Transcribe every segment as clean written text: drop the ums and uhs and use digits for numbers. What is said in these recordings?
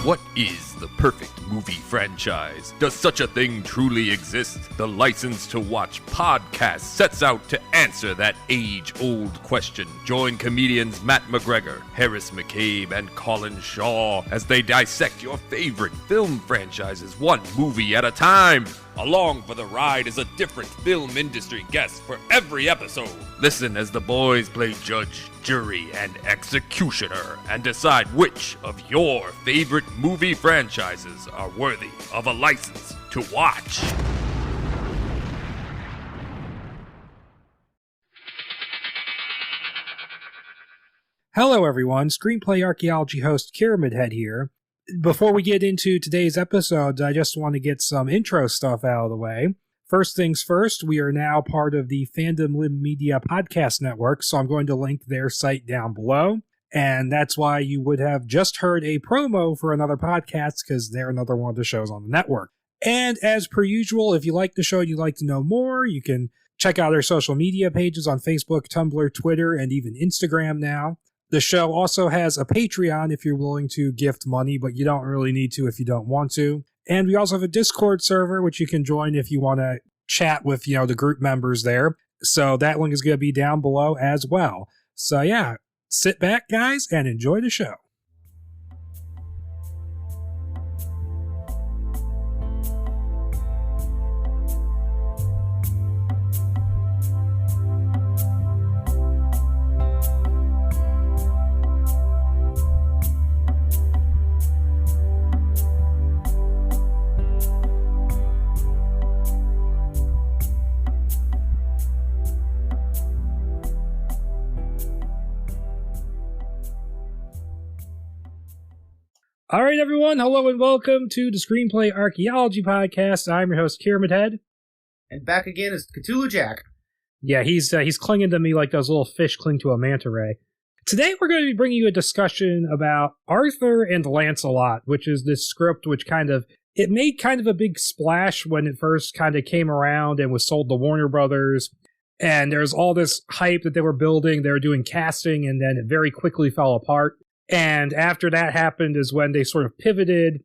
What is the perfect movie franchise? Does such a thing truly exist? The License to Watch podcast sets out to answer that age-old question. Join comedians Matt McGregor, Harris McCabe, and Colin Shaw as they dissect your favorite film franchises one movie at a time. Along for the ride is a different film industry guest for every episode. Listen as the boys play judge, jury, and executioner and decide which of your favorite movie franchises are worthy of a license to watch. Hello everyone, Screenplay Archaeology host Pyramid Head here. Before we get into today's episode, I just want to get some intro stuff out of the way. First things first, we are now part of the Fandom Limb Media Podcast Network, so I'm going to link their site down below. And that's why you would have just heard a promo for another podcast, because they're another one of the shows on the network. And as per usual, if you like the show and you'd like to know more, you can check out our social media pages on Facebook, Tumblr, Twitter, and even Instagram now. The show also has a Patreon if you're willing to gift money, but you don't really need to if you don't want to. And we also have a Discord server, which you can join if you want to chat with, the group members there. So that link is going to be down below as well. So yeah, sit back, guys, and enjoy the show. All right, everyone. Hello and welcome to the Screenplay Archaeology Podcast. I'm your host, Pyramid Head. And back again is Cthulhu Jack. Yeah, he's clinging to me like those little fish cling to a manta ray. Today, we're going to be bringing you a discussion about Arthur and Lancelot, which is this script which it made kind of a big splash when it first kind of came around and was sold to Warner Brothers. And there's all this hype that they were building. They were doing casting, and then it very quickly fell apart. And after that happened is when they sort of pivoted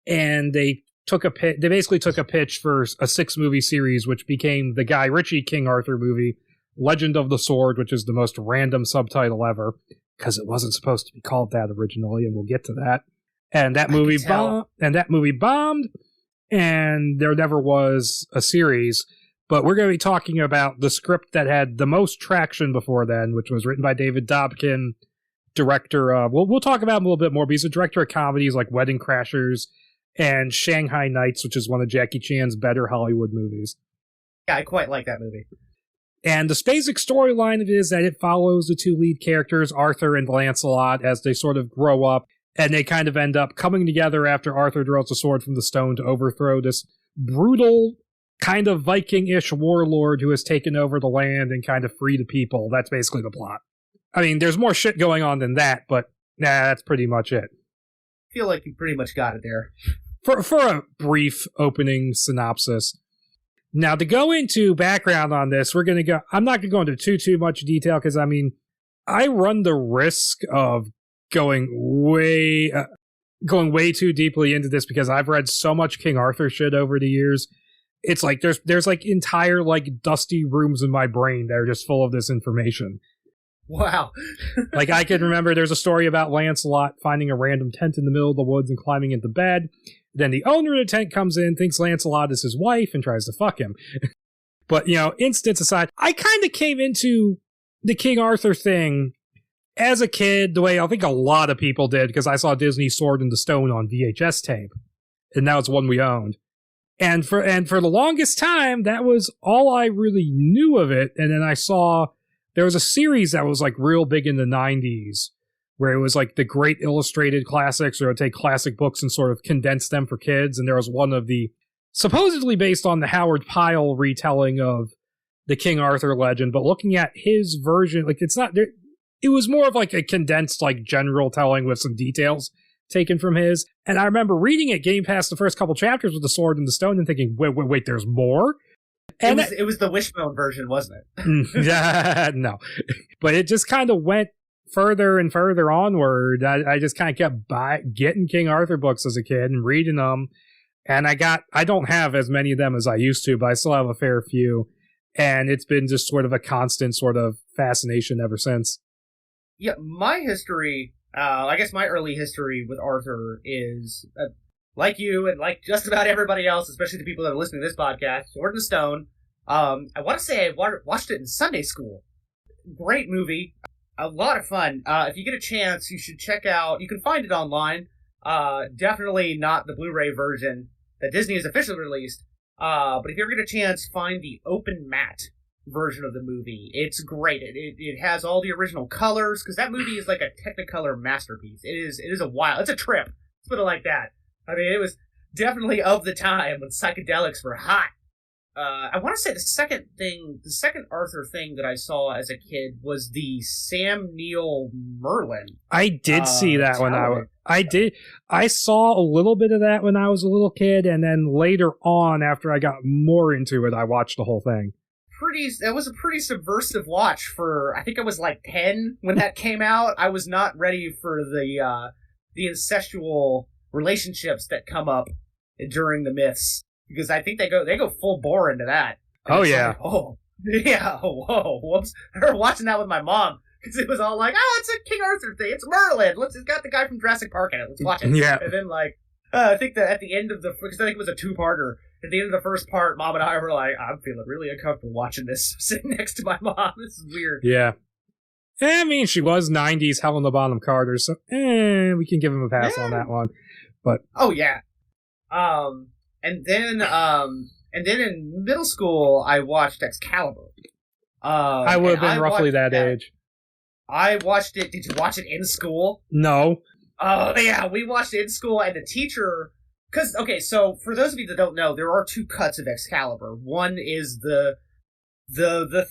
and they basically took a pitch for a 6-movie series, which became the Guy Ritchie King Arthur movie, Legend of the Sword, which is the most random subtitle ever, because it wasn't supposed to be called that originally, and we'll get to that. And that movie bombed, and there never was a series. But we're going to be talking about the script that had the most traction before then, which was written by David Dobkin, director of, we'll talk about him a little bit more, but he's a director of comedies like Wedding Crashers and Shanghai Nights, which is one of Jackie Chan's better Hollywood movies. Yeah, I quite like that movie. And the basic storyline of it is that it follows the two lead characters, Arthur and Lancelot, as they sort of grow up, and they kind of end up coming together after Arthur draws the sword from the stone to overthrow this brutal, kind of Viking-ish warlord who has taken over the land and kind of free the people. That's basically the plot. I mean, there's more shit going on than that, but that's pretty much it. I feel like you pretty much got it there. For a brief opening synopsis. Now, to go into background on this, I'm not going to go into too much detail, because, I run the risk of going way too deeply into this, because I've read so much King Arthur shit over the years. It's like, there's like entire, like, dusty rooms in my brain that are just full of this information. Wow. Like, I can remember there's a story about Lancelot finding a random tent in the middle of the woods and climbing into bed. Then the owner of the tent comes in, thinks Lancelot is his wife, and tries to fuck him. But, instance aside, I kind of came into the King Arthur thing as a kid, the way I think a lot of people did, because I saw Disney's Sword in the Stone on VHS tape. And now it's one we owned. And for the longest time, that was all I really knew of it. And then I saw there was a series that was like real big in the 90s, where it was like the great illustrated classics, or it would take classic books and sort of condense them for kids. And there was one of the, supposedly based on the Howard Pyle retelling of the King Arthur legend, but looking at his version, like it was more of like a condensed, like general telling with some details taken from his. And I remember reading it, getting past the first couple chapters with the Sword in the Stone and thinking, wait, there's more? And it was the Wishbone version, wasn't it? No. But it just kind of went further and further onward, I just kind of kept getting King Arthur books as a kid and reading them. And I don't have as many of them as I used to, but I still have a fair few. And it's been just sort of a constant sort of fascination ever since. Yeah, my history, I guess my early history with Arthur is, like you and like just about everybody else, especially the people that are listening to this podcast, Sword in the Stone. I want to say I watched it in Sunday school. Great movie. A lot of fun. If you get a chance, you should check out, you can find it online. Definitely not the Blu-ray version that Disney has officially released. But if you ever get a chance, find the open matte version of the movie. It's great. It has all the original colors, because that movie is like a Technicolor masterpiece. It is it's a trip. Let's put it like that. I mean, it was definitely of the time when psychedelics were hot. I want to say the second Arthur thing that I saw as a kid was the Sam Neill Merlin. I did see that when I saw a little bit of that when I was a little kid, and then later on, after I got more into it, I watched the whole thing. That was a pretty subversive watch for, I think I was like 10 when that came out. I was not ready for the incestual relationships that come up during the myths. Because I think they go full bore into that. And yeah. Like, oh, yeah, whoa, whoops. I remember watching that with my mom, because it was all like, oh, it's a King Arthur thing, it's Merlin, it's got the guy from Jurassic Park in it, let's watch it. Yeah. And then, like, I think that at the end of because I think it was a two-parter, at the end of the first part, Mom and I were like, I'm feeling really uncomfortable watching this, sitting next to my mom, this is weird. Yeah. I mean, she was 90s Helena Bonham Carter, so we can give him a pass on that one. But oh, yeah. And then in middle school, I watched Excalibur. I would have been roughly that age. I watched it. Did you watch it in school? No. Oh, yeah. We watched it in school, and the teacher... so for those of you that don't know, there are two cuts of Excalibur. One is the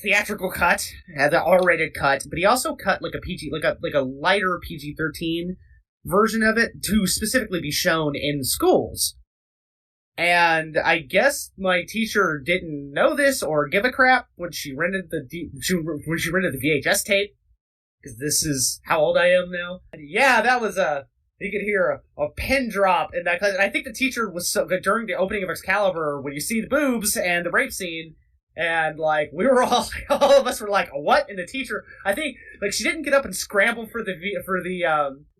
theatrical cut, the R-rated cut, but he also cut like a PG, like a lighter PG-13 version of it to specifically be shown in schools. And I guess my teacher didn't know this or give a crap when she rented the VHS tape, because this is how old I am now. And yeah, that was you could hear a pin drop in that class. And I think the teacher was so good during the opening of Excalibur, when you see the boobs and the rape scene, and like we were all of us were like, what? And the teacher, I think, like, she didn't get up and scramble for the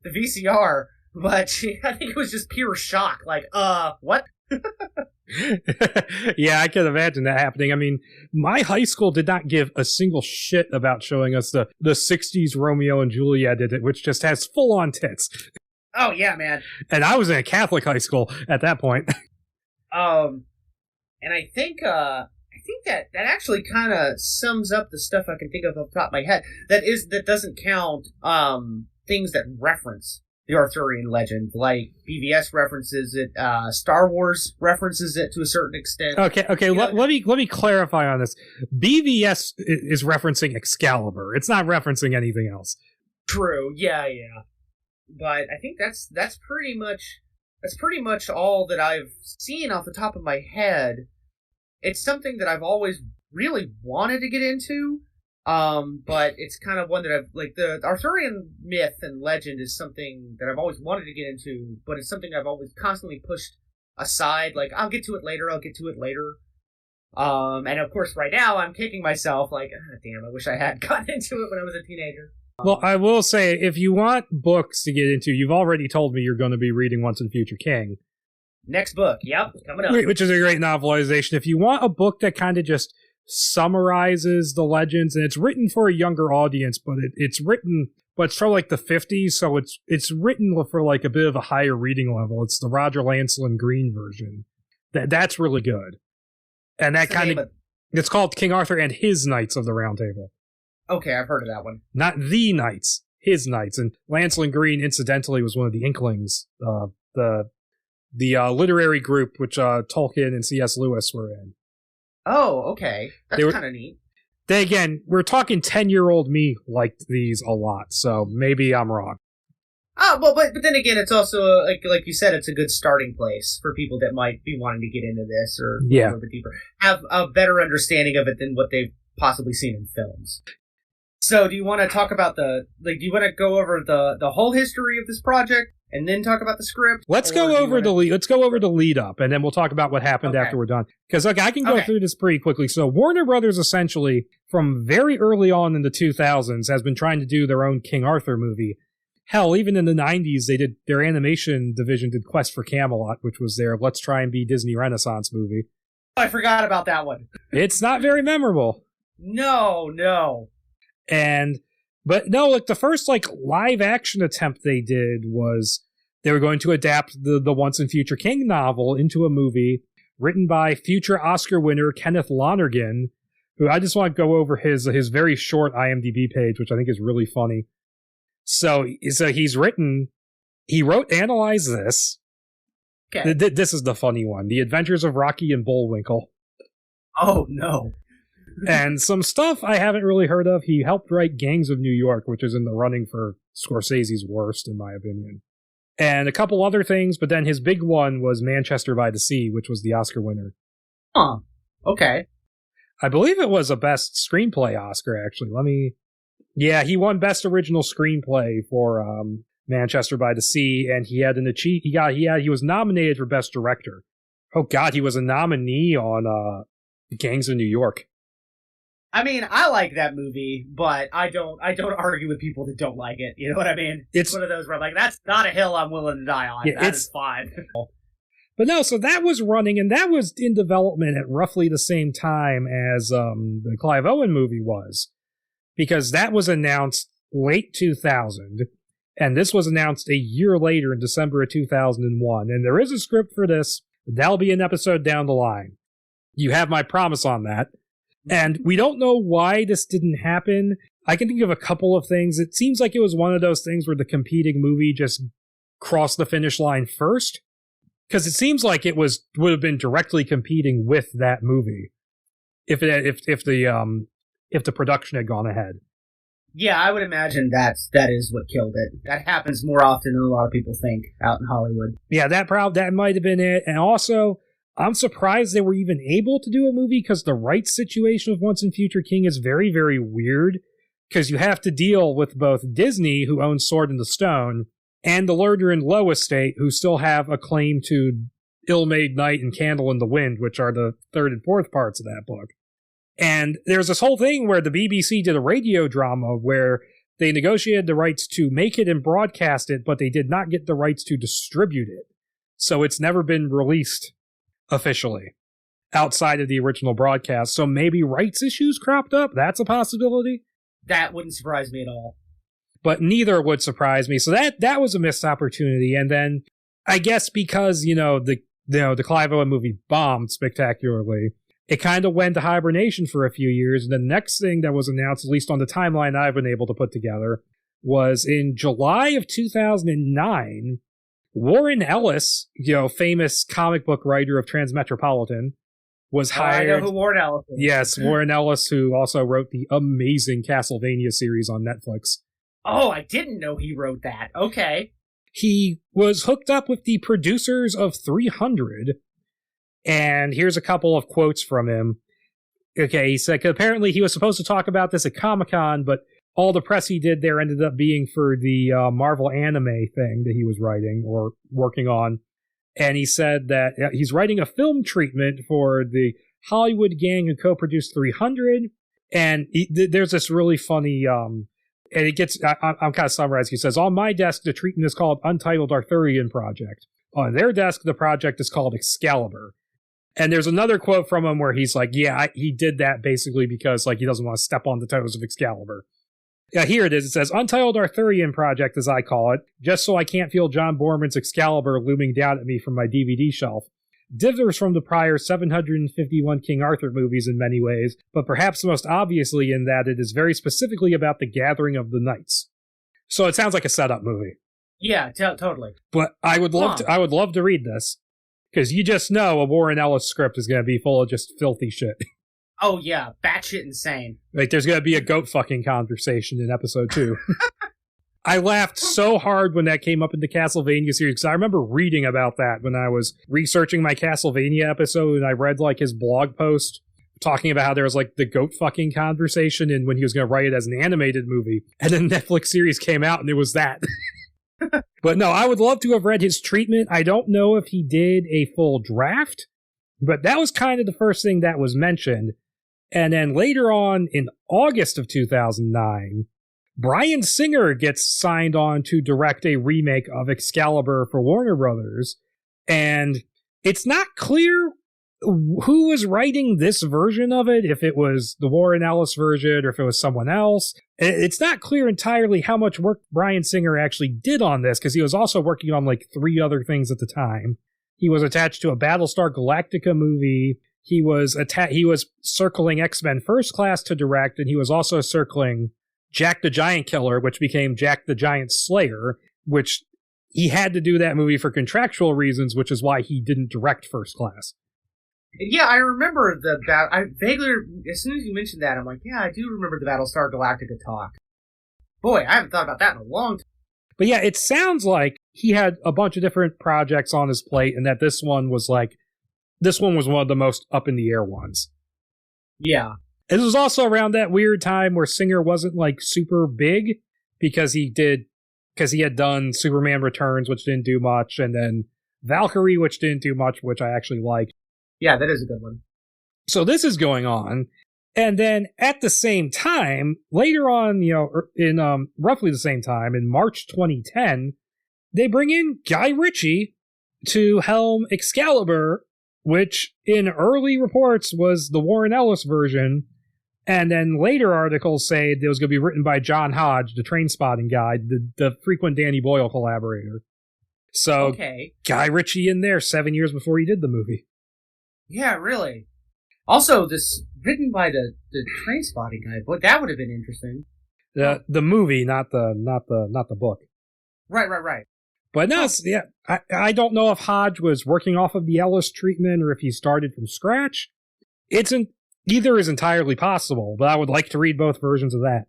VCR, but I think it was just pure shock, like, what? Yeah, I can imagine that happening. I mean, my high school did not give a single shit about showing us the 60s Romeo and Juliet did it, which just has full-on tits. Oh, yeah, man. And I was in a Catholic high school at that point. And I think that actually kind of sums up the stuff I can think of off the top of my head. That doesn't count things that reference the Arthurian legend, like BVS references it, Star Wars references it to a certain extent. Okay. Let me clarify on this. BVS is referencing Excalibur. It's not referencing anything else. True. Yeah. But I think that's pretty much all that I've seen off the top of my head. It's something that I've always really wanted to get into. But it's kind of one that I've, like, the Arthurian myth and legend is something that I've always wanted to get into, but it's something I've always constantly pushed aside. Like, I'll get to it later. And of course, right now I'm kicking myself, like, damn, I wish I had gotten into it when I was a teenager. Well, I will say, if you want books to get into, you've already told me you're going to be reading Once and Future King. Next book, yep, coming up. Which is a great novelization. If you want a book that kind of just summarizes the legends, and it's written for a younger audience, but it's for like the 50s, so it's written for like a bit of a higher reading level. It's the Roger Lancelin Green version. That's really good. And that kind of, it's called King Arthur and His Knights of the Round Table. Okay, I've heard of that one. Not the Knights, His Knights. And Lancelin Green, incidentally, was one of the Inklings, the literary group which Tolkien and C.S. Lewis were in. Oh, okay. That's kind of neat. We're talking 10-year-old me liked these a lot, so maybe I'm wrong. Oh, well, but then again, it's also, like you said, it's a good starting place for people that might be wanting to get into this or a little bit deeper. Have a better understanding of it than what they've possibly seen in films. So, do you want to talk about do you want to go over the whole history of this project and then talk about the script? Let's go over the lead up, and then we'll talk about what happened after we're done. Because I can go through this pretty quickly. So, Warner Brothers essentially, from very early on in the 2000s, has been trying to do their own King Arthur movie. Hell, even in the 90s, their animation division did Quest for Camelot, which was their Let's Try and Be Disney Renaissance movie. I forgot about that one. It's not very memorable. No. But no, like the first live action attempt they did was they were going to adapt the Once and Future King novel into a movie written by future Oscar winner Kenneth Lonergan, who I just want to go over his very short IMDb page, which I think is really funny. So he wrote Analyze This. Okay. This is the funny one. The Adventures of Rocky and Bullwinkle. Oh, no. And some stuff I haven't really heard of. He helped write Gangs of New York, which is in the running for Scorsese's worst, in my opinion. And a couple other things, but then his big one was Manchester by the Sea, which was the Oscar winner. Huh. Okay. I believe it was a Best Screenplay Oscar, actually. Yeah, he won Best Original Screenplay for Manchester by the Sea, and he was nominated for Best Director. Oh God, he was a nominee on Gangs of New York. I mean, I like that movie, but I don't argue with people that don't like it. You know what I mean? It's one of those where I'm like, that's not a hill I'm willing to die on. Yeah, that is fine. But no, so that was running, and that was in development at roughly the same time as the Clive Owen movie was. Because that was announced late 2000, and this was announced a year later in December of 2001. And there is a script for this. That'll be an episode down the line. You have my promise on that. And we don't know why this didn't happen. I can think of a couple of things. It seems like it was one of those things where the competing movie just crossed the finish line first. Because it seems like it would have been directly competing with that movie if the production had gone ahead. Yeah, I would imagine that is what killed it. That happens more often than a lot of people think out in Hollywood. Yeah, that might have been it. And also, I'm surprised they were even able to do a movie because the rights situation of Once and Future King is very, very weird. Because you have to deal with both Disney, who owns Sword in the Stone, and the Lerner and Loewe estate, who still have a claim to Ill-Made Night and Candle in the Wind, which are the third and fourth parts of that book. And there's this whole thing where the BBC did a radio drama where they negotiated the rights to make it and broadcast it, but they did not get the rights to distribute it. So it's never been released officially outside of the original broadcast. So maybe rights issues cropped up. That's a possibility. That wouldn't surprise me at all. But neither would surprise me. So that was a missed opportunity. And then I guess because, the Clive Owen movie bombed spectacularly, it kind of went to hibernation for a few years. And the next thing that was announced, at least on the timeline I've been able to put together, was in July of 2009, Warren Ellis, famous comic book writer of Transmetropolitan, was hired. I know who Warren Ellis is. Yes, Warren Ellis, who also wrote the amazing Castlevania series on Netflix. Oh, I didn't know he wrote that. Okay. He was hooked up with the producers of 300, and here's a couple of quotes from him. Okay, he said, apparently he was supposed to talk about this at Comic-Con, but all the press he did there ended up being for the Marvel anime thing that he was writing or working on. And he said that he's writing a film treatment for the Hollywood gang who co-produced 300. And there's this really funny, and it gets, I'm kind of summarizing. He says, on my desk, the treatment is called Untitled Arthurian Project. On their desk, the project is called Excalibur. And there's another quote from him where he's like, yeah, he did that basically because he doesn't want to step on the toes of Excalibur. Yeah, here it is. It says, Untitled Arthurian Project, as I call it, just so I can't feel John Borman's Excalibur looming down at me from my DVD shelf. Differs from the prior 751 King Arthur movies in many ways, but perhaps most obviously in that it is very specifically about the gathering of the knights. So it sounds like a setup movie. Yeah, totally. But I would love to read this, because you just know a Warren Ellis script is going to be full of just filthy shit. Oh yeah, batshit insane. There's going to be a goat fucking conversation in episode 2. I laughed so hard when that came up in the Castlevania series, because I remember reading about that when I was researching my Castlevania episode, and I read his blog post talking about how there was like the goat fucking conversation and when he was going to write it as an animated movie. And then Netflix series came out and it was that. But no, I would love to have read his treatment. I don't know if he did a full draft, but that was kind of the first thing that was mentioned. And then later on in August of 2009, Bryan Singer gets signed on to direct a remake of Excalibur for Warner Brothers. And it's not clear who was writing this version of it, if it was the Warren Ellis version or if it was someone else. It's not clear entirely how much work Bryan Singer actually did on this, because he was also working on like 3 other things at the time. He was attached to a Battlestar Galactica movie. He was circling X-Men First Class to direct, and he was also circling Jack the Giant Killer, which became Jack the Giant Slayer, which he had to do that movie for contractual reasons, which is why he didn't direct First Class. Yeah, I remember I vaguely, as soon as you mentioned that, I'm like, yeah, I do remember the Battlestar Galactica talk. Boy, I haven't thought about that in a long time. But yeah, it sounds like he had a bunch of different projects on his plate, and that this one was one of the most up in the air ones. Yeah. It was also around that weird time where Singer wasn't like super big because he had done Superman Returns, which didn't do much, and then Valkyrie, which didn't do much, which I actually liked. Yeah, that is a good one. So this is going on. And then at the same time, later on, in roughly the same time, in March 2010, they bring in Guy Ritchie to helm Excalibur, which in early reports was the Warren Ellis version. And then later articles say it was going to be written by John Hodge, the Trainspotting guy, the frequent Danny Boyle collaborator. So okay. Guy Ritchie in there 7 years before he did the movie. Yeah, really. Also, this written by the Trainspotting guy, but that would have been interesting. The movie, not the book. Right. But no, I don't know if Hodge was working off of the Ellis treatment or if he started from scratch. Either is entirely possible, but I would like to read both versions of that.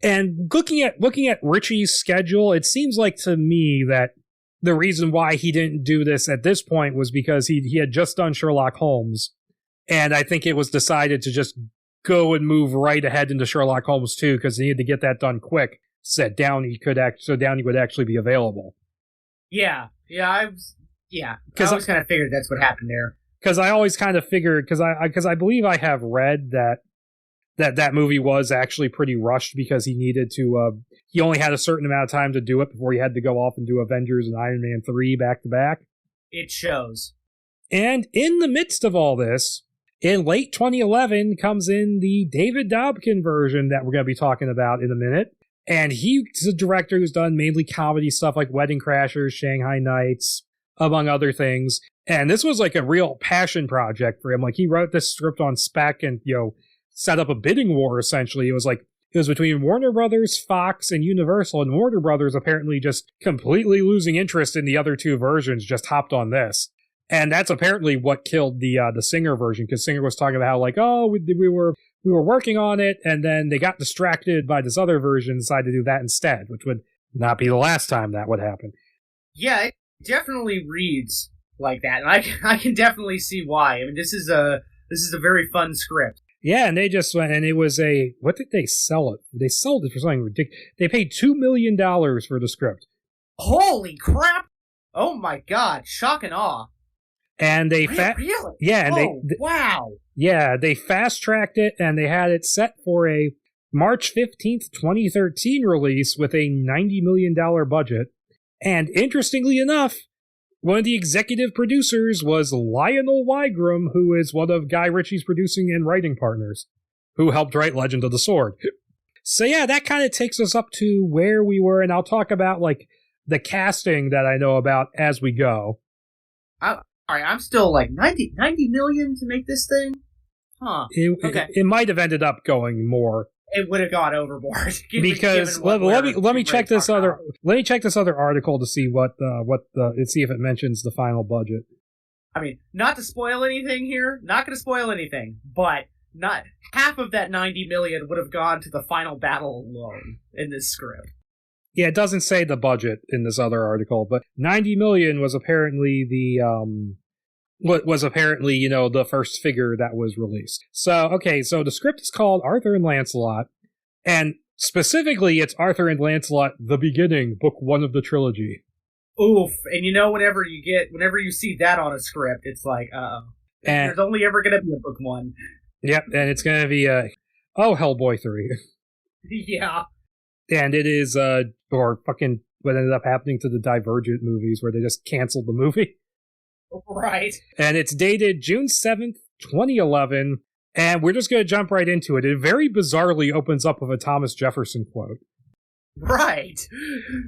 And looking at Ritchie's schedule, it seems like to me that the reason why he didn't do this at this point was because he had just done Sherlock Holmes, and I think it was decided to just go and move right ahead into Sherlock Holmes 2 because he needed to get that done quick. So Downey would actually be available. Yeah. I always kind of figured that's what happened there. Because I always kind of figured, because I believe I have read that movie was actually pretty rushed because he needed to, he only had a certain amount of time to do it before he had to go off and do Avengers and Iron Man 3 back to back. It shows. And in the midst of all this, in late 2011 comes in the David Dobkin version that we're going to be talking about in a minute. And he's a director who's done mainly comedy stuff like Wedding Crashers, Shanghai Nights, among other things. And this was like a real passion project for him. Like he wrote this script on spec and, set up a bidding war essentially. It was between Warner Brothers, Fox, and Universal, and Warner Brothers apparently just completely losing interest in the other 2 versions, just hopped on this. And that's apparently what killed the Singer version, because Singer was talking about how like, we were working on it, and then they got distracted by this other version and decided to do that instead, which would not be the last time that would happen. Yeah, it definitely reads like that, and I can definitely see why. I mean, this is a very fun script. Yeah, and they just went, and it was what did they sell it? They sold it for something ridiculous. They paid $2 million for the script. Holy crap! Oh my god, shock and awe. And they really? Yeah, and wow. Yeah, they fast-tracked it, and they had it set for a March 15th, 2013 release with a $90 million budget. And interestingly enough, one of the executive producers was Lionel Wygram, who is one of Guy Ritchie's producing and writing partners, who helped write Legend of the Sword. So yeah, that kind of takes us up to where we were, and I'll talk about like the casting that I know about as we go. Alright, I'm still like 90 million to make this thing? Huh. It might have ended up going more. It would have gone overboard. Because let me check this other article to see see if it mentions the final budget. I mean, not to spoil anything here, not going to spoil anything, but not half of that 90 million would have gone to the final battle alone in this script. Yeah, it doesn't say the budget in this other article, but 90 million was apparently what was apparently, the first figure that was released. So the script is called Arthur and Lancelot, and specifically it's Arthur and Lancelot, The Beginning, Book 1 of the trilogy. Oof. And whenever you see that on a script, it's like, uh-oh. There's only ever going to be a book 1. Yep, and it's going to be, Hellboy 3. Yeah. And it is, or fucking what ended up happening to the Divergent movies where they just canceled the movie. Right. And it's dated June 7th, 2011, and we're just going to jump right into it. It very bizarrely opens up with a Thomas Jefferson quote. Right.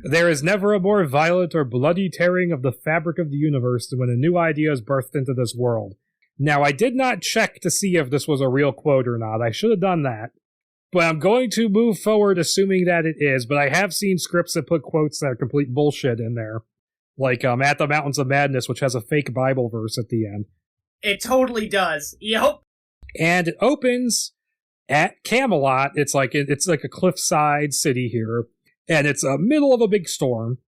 There is never a more violent or bloody tearing of the fabric of the universe than when a new idea is birthed into this world. Now, I did not check to see if this was a real quote or not. I should have done that. But I'm going to move forward assuming that it is, but I have seen scripts that put quotes that are complete bullshit in there. Like At the Mountains of Madness, which has a fake Bible verse at the end. It totally does. Yep. And it opens at Camelot. It's like a cliffside city here, and it's a middle of a big storm,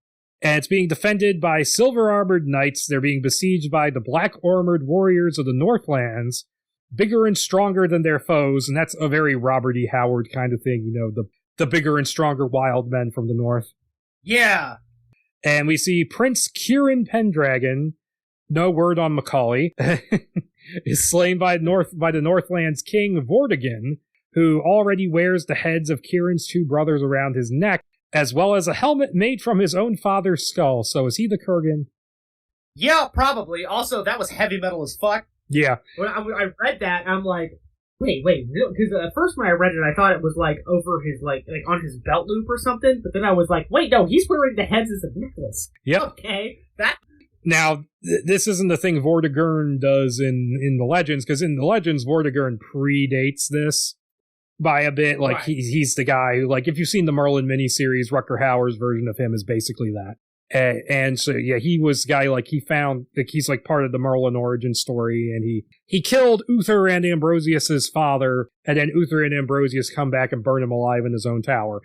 and it's being defended by silver-armored knights. They're being besieged by the black-armored warriors of the Northlands, bigger and stronger than their foes, and that's a very Robert E. Howard kind of thing, the bigger and stronger wild men from the north. Yeah. And we see Prince Kieran Pendragon, no word on Macaulay, is slain by the Northland's king Vortigern, who already wears the heads of Kieran's 2 brothers around his neck, as well as a helmet made from his own father's skull. So is he the Kurgan? Yeah, probably. Also, that was heavy metal as fuck. Yeah. When I read that, I'm like, wait, because at first when I read it, I thought it was like over his like on his belt loop or something. But then I was like, wait, no, he's wearing the heads as a necklace. Yep. Okay, that. Now, this isn't the thing Vortigern does in the Legends, because in the Legends, Vortigern predates this by a bit. Like, right. he's the guy who, like, if you've seen the Merlin miniseries, Rutger Hauer's version of him is basically that. And so, yeah, he was the guy, like, he's, like, part of the Merlin origin story, and he killed Uther and Ambrosius's father, and then Uther and Ambrosius come back and burn him alive in his own tower.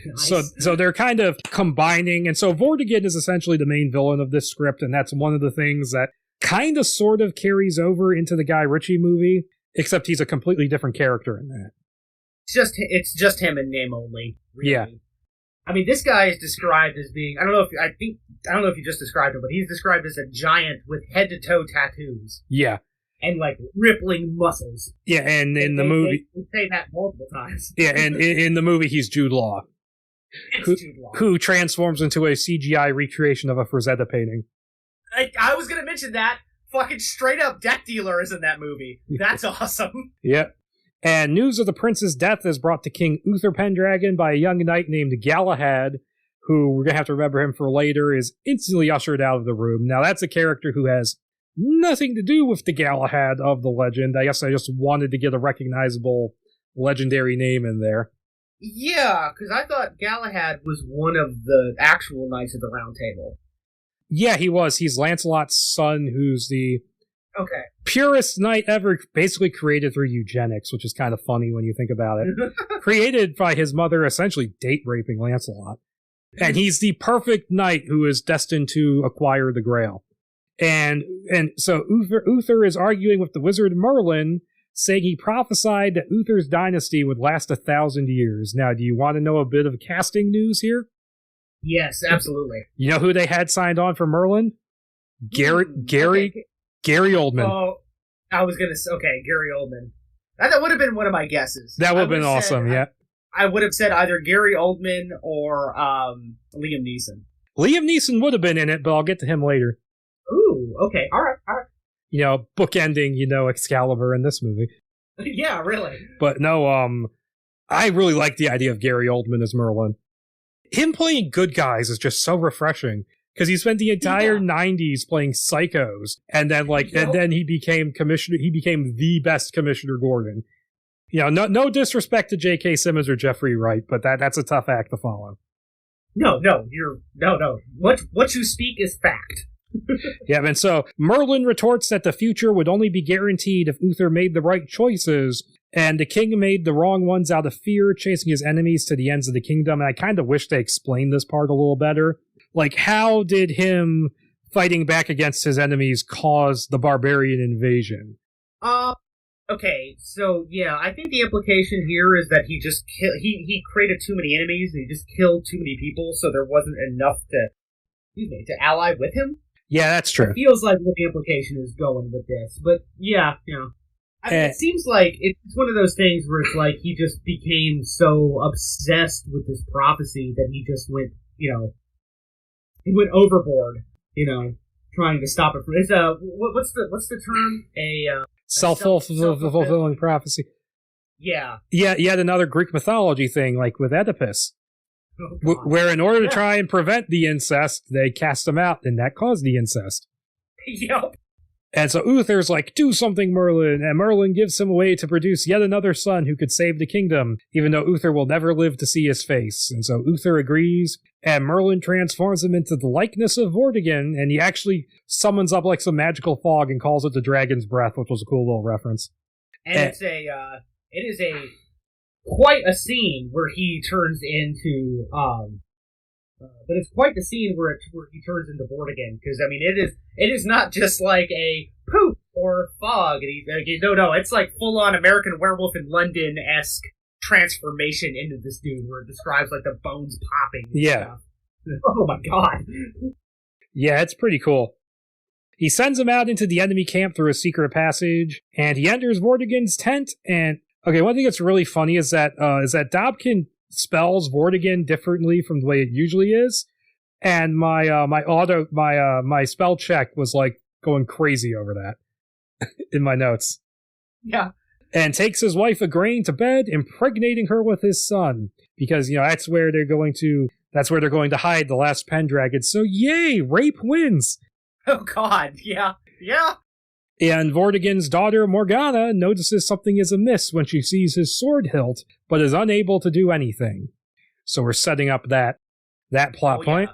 Nice. So they're kind of combining, and so Vortigern is essentially the main villain of this script, and that's one of the things that kind of sort of carries over into the Guy Ritchie movie, except he's a completely different character in that. It's just him in name only. Really. Yeah. I mean, this guy is described as being, I don't know if you just described him, but he's described as a giant with head to toe tattoos. Yeah. And like rippling muscles. Yeah, and in the movie they say that multiple times. Yeah, and in the movie he's Jude Law. Who transforms into a CGI recreation of a Frazetta painting. I was going to mention that. Fucking straight up death dealer is in that movie. That's awesome. Yep. And news of the prince's death is brought to King Uther Pendragon by a young knight named Galahad, who we're going to have to remember him for later, is instantly ushered out of the room. Now, that's a character who has nothing to do with the Galahad of the legend. I guess I just wanted to get a recognizable legendary name in there. Yeah, because I thought Galahad was one of the actual Knights of the Round Table. Yeah, he was. He's Lancelot's son, who's the purest knight ever, basically created through eugenics, which is kind of funny when you think about it. Created by his mother, essentially date-raping Lancelot. And he's the perfect knight who is destined to acquire the Grail. And so Uther is arguing with the wizard Merlin, saying he prophesied that Uther's dynasty would last 1,000 years. Now, do you want to know a bit of casting news here? Yes, absolutely. You know who they had signed on for Merlin? Gary Oldman. Oh, I was going to say, Gary Oldman. That would have been one of my guesses. That would have been awesome, yeah. I would have said either Gary Oldman or Liam Neeson. Liam Neeson would have been in it, but I'll get to him later. Ooh, okay, all right. You know, bookending, Excalibur in this movie. Yeah, really. But no, I really like the idea of Gary Oldman as Merlin. Him playing good guys is just so refreshing, because he spent the entire 90s playing psychos, and then and then he became the best Commissioner Gordon. No disrespect to J.K. Simmons or Jeffrey Wright, but that's a tough act to follow. No. What you speak is fact. Yeah, and so Merlin retorts that the future would only be guaranteed if Uther made the right choices, and the king made the wrong ones out of fear, chasing his enemies to the ends of the kingdom. And I kind of wish they explained this part a little better. Like, how did him fighting back against his enemies caused the barbarian invasion. Okay, so yeah, I think the implication here is that he just he created too many enemies and he just killed too many people, so there wasn't enough to ally with him. Yeah, that's true. It feels like what the implication is going with this, but yeah, I mean, it seems like it's one of those things where it's like he just became so obsessed with this prophecy that he just went, he went overboard, trying to stop it from. It's what's the term? Self-fulfilling prophecy. Yeah. Yeah, yet another Greek mythology thing, like with Oedipus, where in order to try and prevent the incest, they cast him out, and that caused the incest. Yep. And so Uther's like, do something, Merlin, and Merlin gives him a way to produce yet another son who could save the kingdom, even though Uther will never live to see his face. And so Uther agrees, and Merlin transforms him into the likeness of Vortigern, and he actually summons up like some magical fog and calls it the dragon's breath, which was a cool little reference. And it is quite a scene where he turns into, but it's quite the scene where he turns into Vortigern, because I mean it is not just like a poof or fog, and no, it's like full on American Werewolf in London-esque transformation into this dude, where it describes like the bones popping. Yeah. Stuff. Oh my god. Yeah, it's pretty cool. He sends him out into the enemy camp through a secret passage, and he enters Vortigern's tent. And okay, one thing that's really funny is that Dobkin spells Vortigern differently from the way it usually is, and my spell check was like going crazy over that in my notes. Yeah. And takes his wife Igraine to bed, impregnating her with his son, because that's where they're going to hide the last Pendragon. So yay, rape wins. Oh god, yeah. And Vortigern's daughter Morgana notices something is amiss when she sees his sword hilt, but is unable to do anything. So we're setting up that plot point.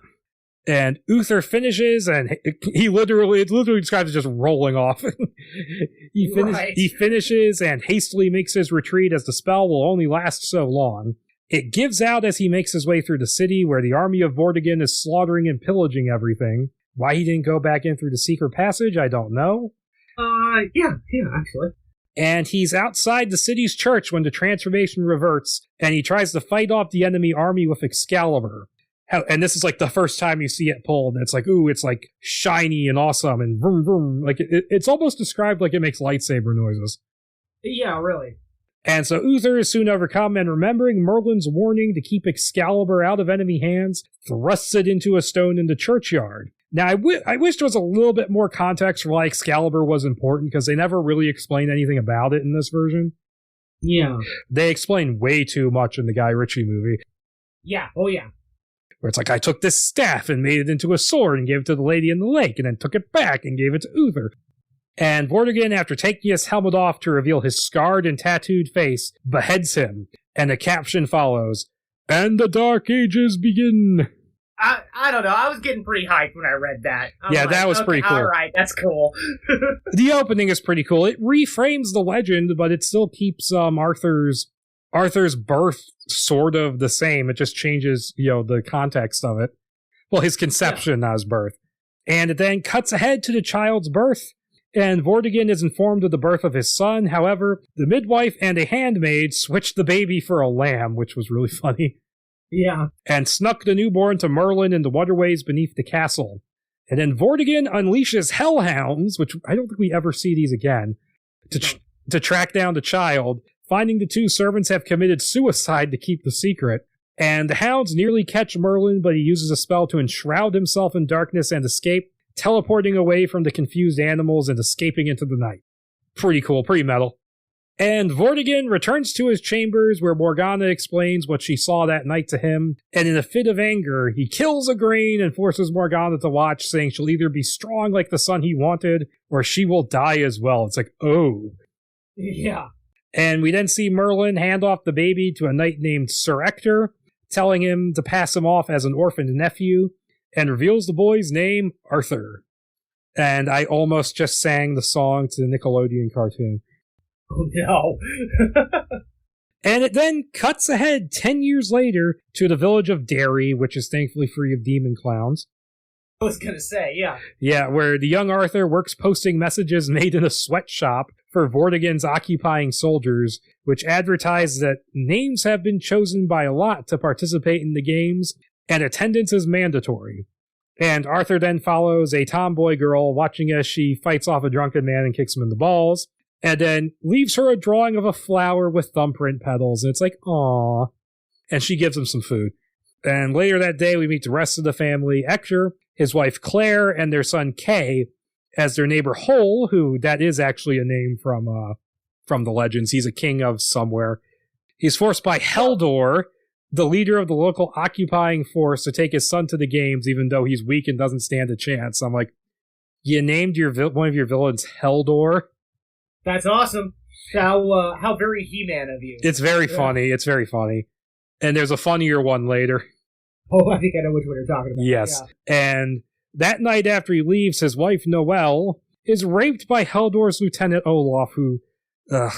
And Uther finishes, and it literally describes it just rolling off. He finishes and hastily makes his retreat, as the spell will only last so long. It gives out as he makes his way through the city, where the army of Vortigern is slaughtering and pillaging everything. Why he didn't go back in through the secret passage, I don't know. Yeah, actually. And he's outside the city's church when the transformation reverts, and he tries to fight off the enemy army with Excalibur. And this is like the first time you see it pulled, and it's like, ooh, it's like shiny and awesome, and vroom, vroom. Like, it's almost described like it makes lightsaber noises. Yeah, really. And so Uther is soon overcome, and remembering Merlin's warning to keep Excalibur out of enemy hands, thrusts it into a stone in the churchyard. Now, I wish there was a little bit more context for why Excalibur was important, because they never really explain anything about it in this version. Yeah. They explain way too much in the Guy Ritchie movie. Yeah, oh yeah. Where it's like, I took this staff and made it into a sword and gave it to the lady in the lake, and then took it back and gave it to Uther. And Vortigern, after taking his helmet off to reveal his scarred and tattooed face, beheads him, and a caption follows, "And the Dark Ages begin." I don't know. I was getting pretty hyped when I read that. That was pretty cool. All right, that's cool. The opening is pretty cool. It reframes the legend, but it still keeps Arthur's birth sort of the same. It just changes, the context of it. Well, his conception, not his birth. And it then cuts ahead to the child's birth, and Vortigern is informed of the birth of his son. However, the midwife and a handmaid switched the baby for a lamb, which was really funny. Yeah. And snuck the newborn to Merlin in the waterways beneath the castle. And then Vortigern unleashes hellhounds, which I don't think we ever see these again, to track down the child, finding the two servants have committed suicide to keep the secret. And the hounds nearly catch Merlin, but he uses a spell to enshroud himself in darkness and escape, teleporting away from the confused animals and escaping into the night. Pretty cool, pretty metal. And Vortigern returns to his chambers, where Morgana explains what she saw that night to him, and in a fit of anger, he kills Igraine and forces Morgana to watch, saying she'll either be strong like the son he wanted, or she will die as well. It's like, oh. Yeah. And we then see Merlin hand off the baby to a knight named Sir Ector, telling him to pass him off as an orphaned nephew, and reveals the boy's name, Arthur. And I almost just sang the song to the Nickelodeon cartoon. Oh no. And it then cuts ahead 10 years later to the village of Derry, which is thankfully free of demon clowns. I was gonna say, yeah. Yeah, where the young Arthur works posting messages made in a sweatshop for Vortigern's occupying soldiers, which advertise that names have been chosen by a lot to participate in the games, and attendance is mandatory. And Arthur then follows a tomboy girl, watching as she fights off a drunken man and kicks him in the balls, and then leaves her a drawing of a flower with thumbprint petals, and it's like, aww. And she gives him some food. And later that day, we meet the rest of the family, Ector, his wife Claire, and their son Kay, as their neighbor Hole, who that is actually a name from the legends. He's a king of somewhere. He's forced by Heldor, the leader of the local occupying force, to take his son to the games, even though he's weak and doesn't stand a chance. I'm like, you named one of your villains Heldor? That's awesome. How very He-Man of you. It's very funny. It's very funny. And there's a funnier one later. Oh, I think I know which one you're talking about. Yes. Yeah. And that night after he leaves, his wife, Noelle, is raped by Heldor's Lieutenant Olaf, who... and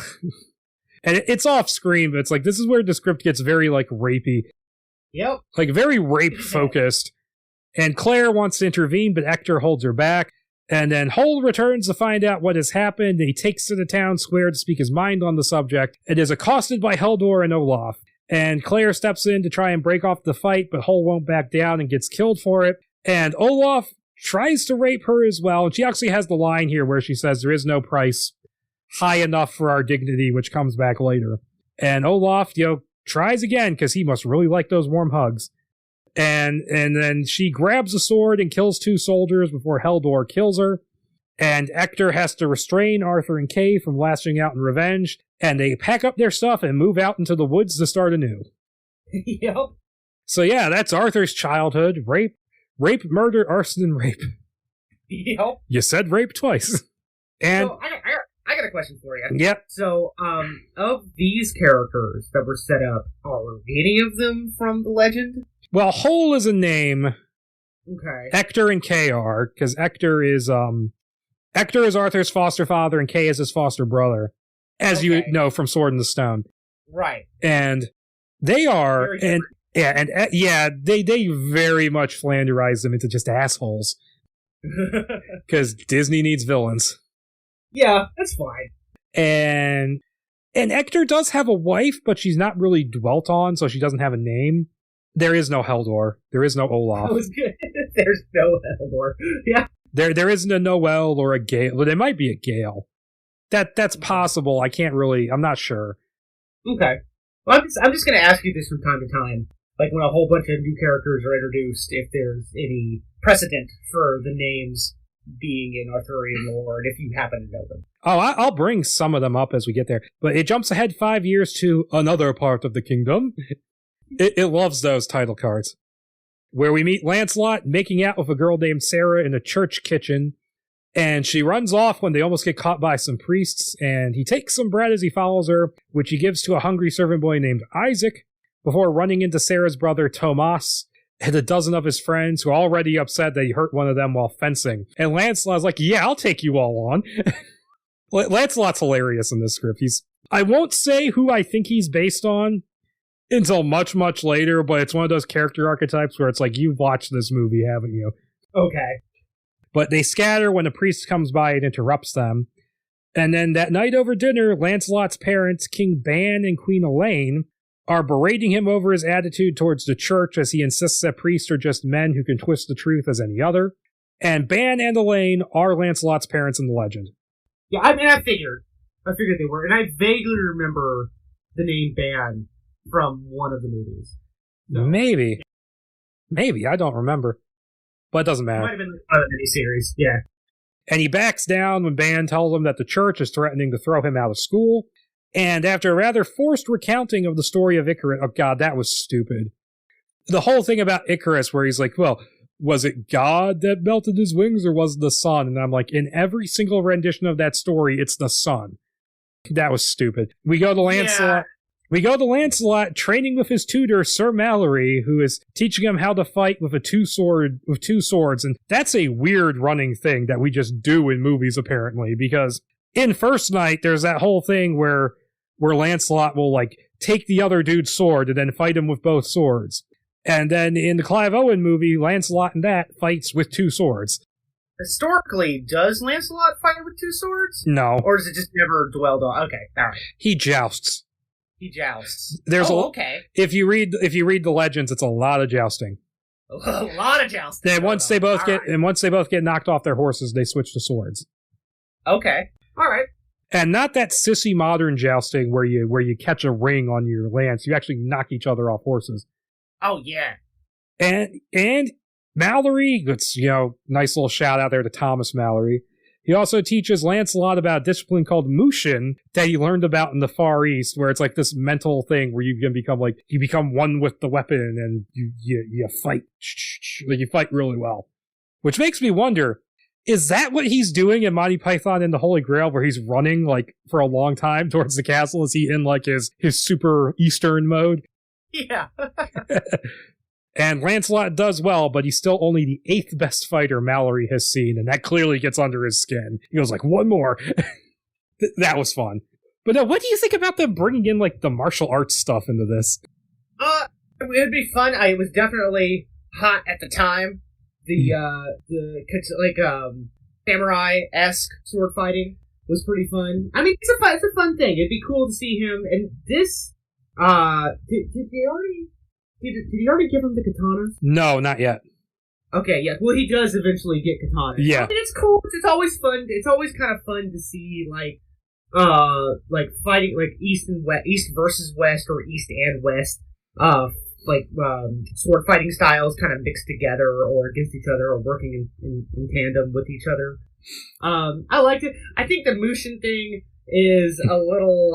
it's off screen, but it's like, this is where the script gets very, like, rapey. Yep. Like, very rape-focused. And Claire wants to intervene, but Ector holds her back. And then Hole returns to find out what has happened, and he takes to the town square to speak his mind on the subject, and is accosted by Heldor and Olaf. And Claire steps in to try and break off the fight, but Hole won't back down and gets killed for it. And Olaf tries to rape her as well. And she actually has the line here where she says there is no price high enough for our dignity, which comes back later. And Olaf, tries again because he must really like those warm hugs. And then she grabs a sword and kills 2 soldiers before Heldor kills her. And Ector has to restrain Arthur and Kay from lashing out in revenge. And they pack up their stuff and move out into the woods to start anew. Yep. So yeah, that's Arthur's childhood. Rape, murder, arson, and rape. Yep. You said rape twice. And So, I got a question for you. Yep. So, of these characters that were set up, are any of them from the legend? Well, Hole is a name. Okay. Ector and Kay are, because Ector is Arthur's foster father and Kay is his foster brother, as you know from Sword in the Stone. Right. And they are, Very they very much Flanderize them into just assholes. Because Disney needs villains. Yeah, that's fine. And Ector does have a wife, but she's not really dwelt on, so she doesn't have a name. There is no Heldor. There is no Olaf. That was good. There's no Heldor. Yeah. There isn't a Noelle or a Gale. Well, there might be a Gale. That's possible. I'm not sure. Okay. Well, I'm just going to ask you this from time to time. Like when a whole bunch of new characters are introduced, if there's any precedent for the names being in Arthurian lore, and if you happen to know them. Oh, I'll bring some of them up as we get there. But it jumps ahead 5 years to another part of the kingdom. It loves those title cards. Where we meet Lancelot making out with a girl named Sarah in a church kitchen. And she runs off when they almost get caught by some priests. And he takes some bread as he follows her, which he gives to a hungry servant boy named Isaac, before running into Sarah's brother Tomas and a dozen of his friends who are already upset that he hurt one of them while fencing. And Lancelot's like, yeah, I'll take you all on. Lancelot's hilarious in this script. I won't say who I think he's based on until much, much later, but it's one of those character archetypes where it's like, you've watched this movie, haven't you? Okay. But they scatter when a priest comes by and interrupts them. And then that night over dinner, Lancelot's parents, King Ban and Queen Elaine, are berating him over his attitude towards the church as he insists that priests are just men who can twist the truth as any other. And Ban and Elaine are Lancelot's parents in the legend. Yeah, I figured they were, and I vaguely remember the name Ban from one of the movies. So, Maybe, I don't remember. But it doesn't it matter. might have been a miniseries, yeah. And he backs down when Ban tells him that the church is threatening to throw him out of school. And after a rather forced recounting of the story of Icarus, oh god, that was stupid. The whole thing about Icarus where he's like, well, was it God that melted his wings or was it the sun? And I'm like, in every single rendition of that story, it's the sun. That was stupid. We go to Lancelot. Yeah. We go to Lancelot training with his tutor, Sir Mallory, who is teaching him how to fight with two swords. And that's a weird running thing that we just do in movies, apparently, because in First Night, there's that whole thing where Lancelot will, like, take the other dude's sword and then fight him with both swords. And then in the Clive Owen movie, Lancelot in that fights with 2 swords. Historically, does Lancelot fight with 2 swords? No. Or is it just never dwelled on? Okay, alright. He jousts. He jousts. Okay. If you read the legends, it's a lot of jousting. A lot of jousting. Then once they both get knocked off their horses, they switch to swords. Okay. Alright. And not that sissy modern jousting where you catch a ring on your lance. You actually knock each other off horses. Oh yeah. And Mallory, it's, nice little shout out there to Thomas Mallory. He also teaches Lancelot about a discipline called Mushin that he learned about in the Far East, where it's like this mental thing where you can become one with the weapon and you fight. Like you fight really well. Which makes me wonder, is that what he's doing in Monty Python and the Holy Grail, where he's running like for a long time towards the castle? Is he in like his super Eastern mode? Yeah. And Lancelot does well, but he's still only the 8th best fighter Mallory has seen, and that clearly gets under his skin. He goes like, 1 more. That was fun. But what do you think about them bringing in like the martial arts stuff into this? It'd be fun. It was definitely hot at the time. The samurai-esque sword fighting was pretty fun. I mean, it's a fun thing. It'd be cool to see him. And this, did he already give him the katanas? No, not yet. Okay, yeah. Well, he does eventually get katanas. Yeah. I mean, it's cool. It's always fun. It's always kind of fun to see, like fighting, like East versus West, or East and West, sword fighting styles kind of mixed together or against each other or working in tandem with each other. I liked it. I think the Mushin thing is a little,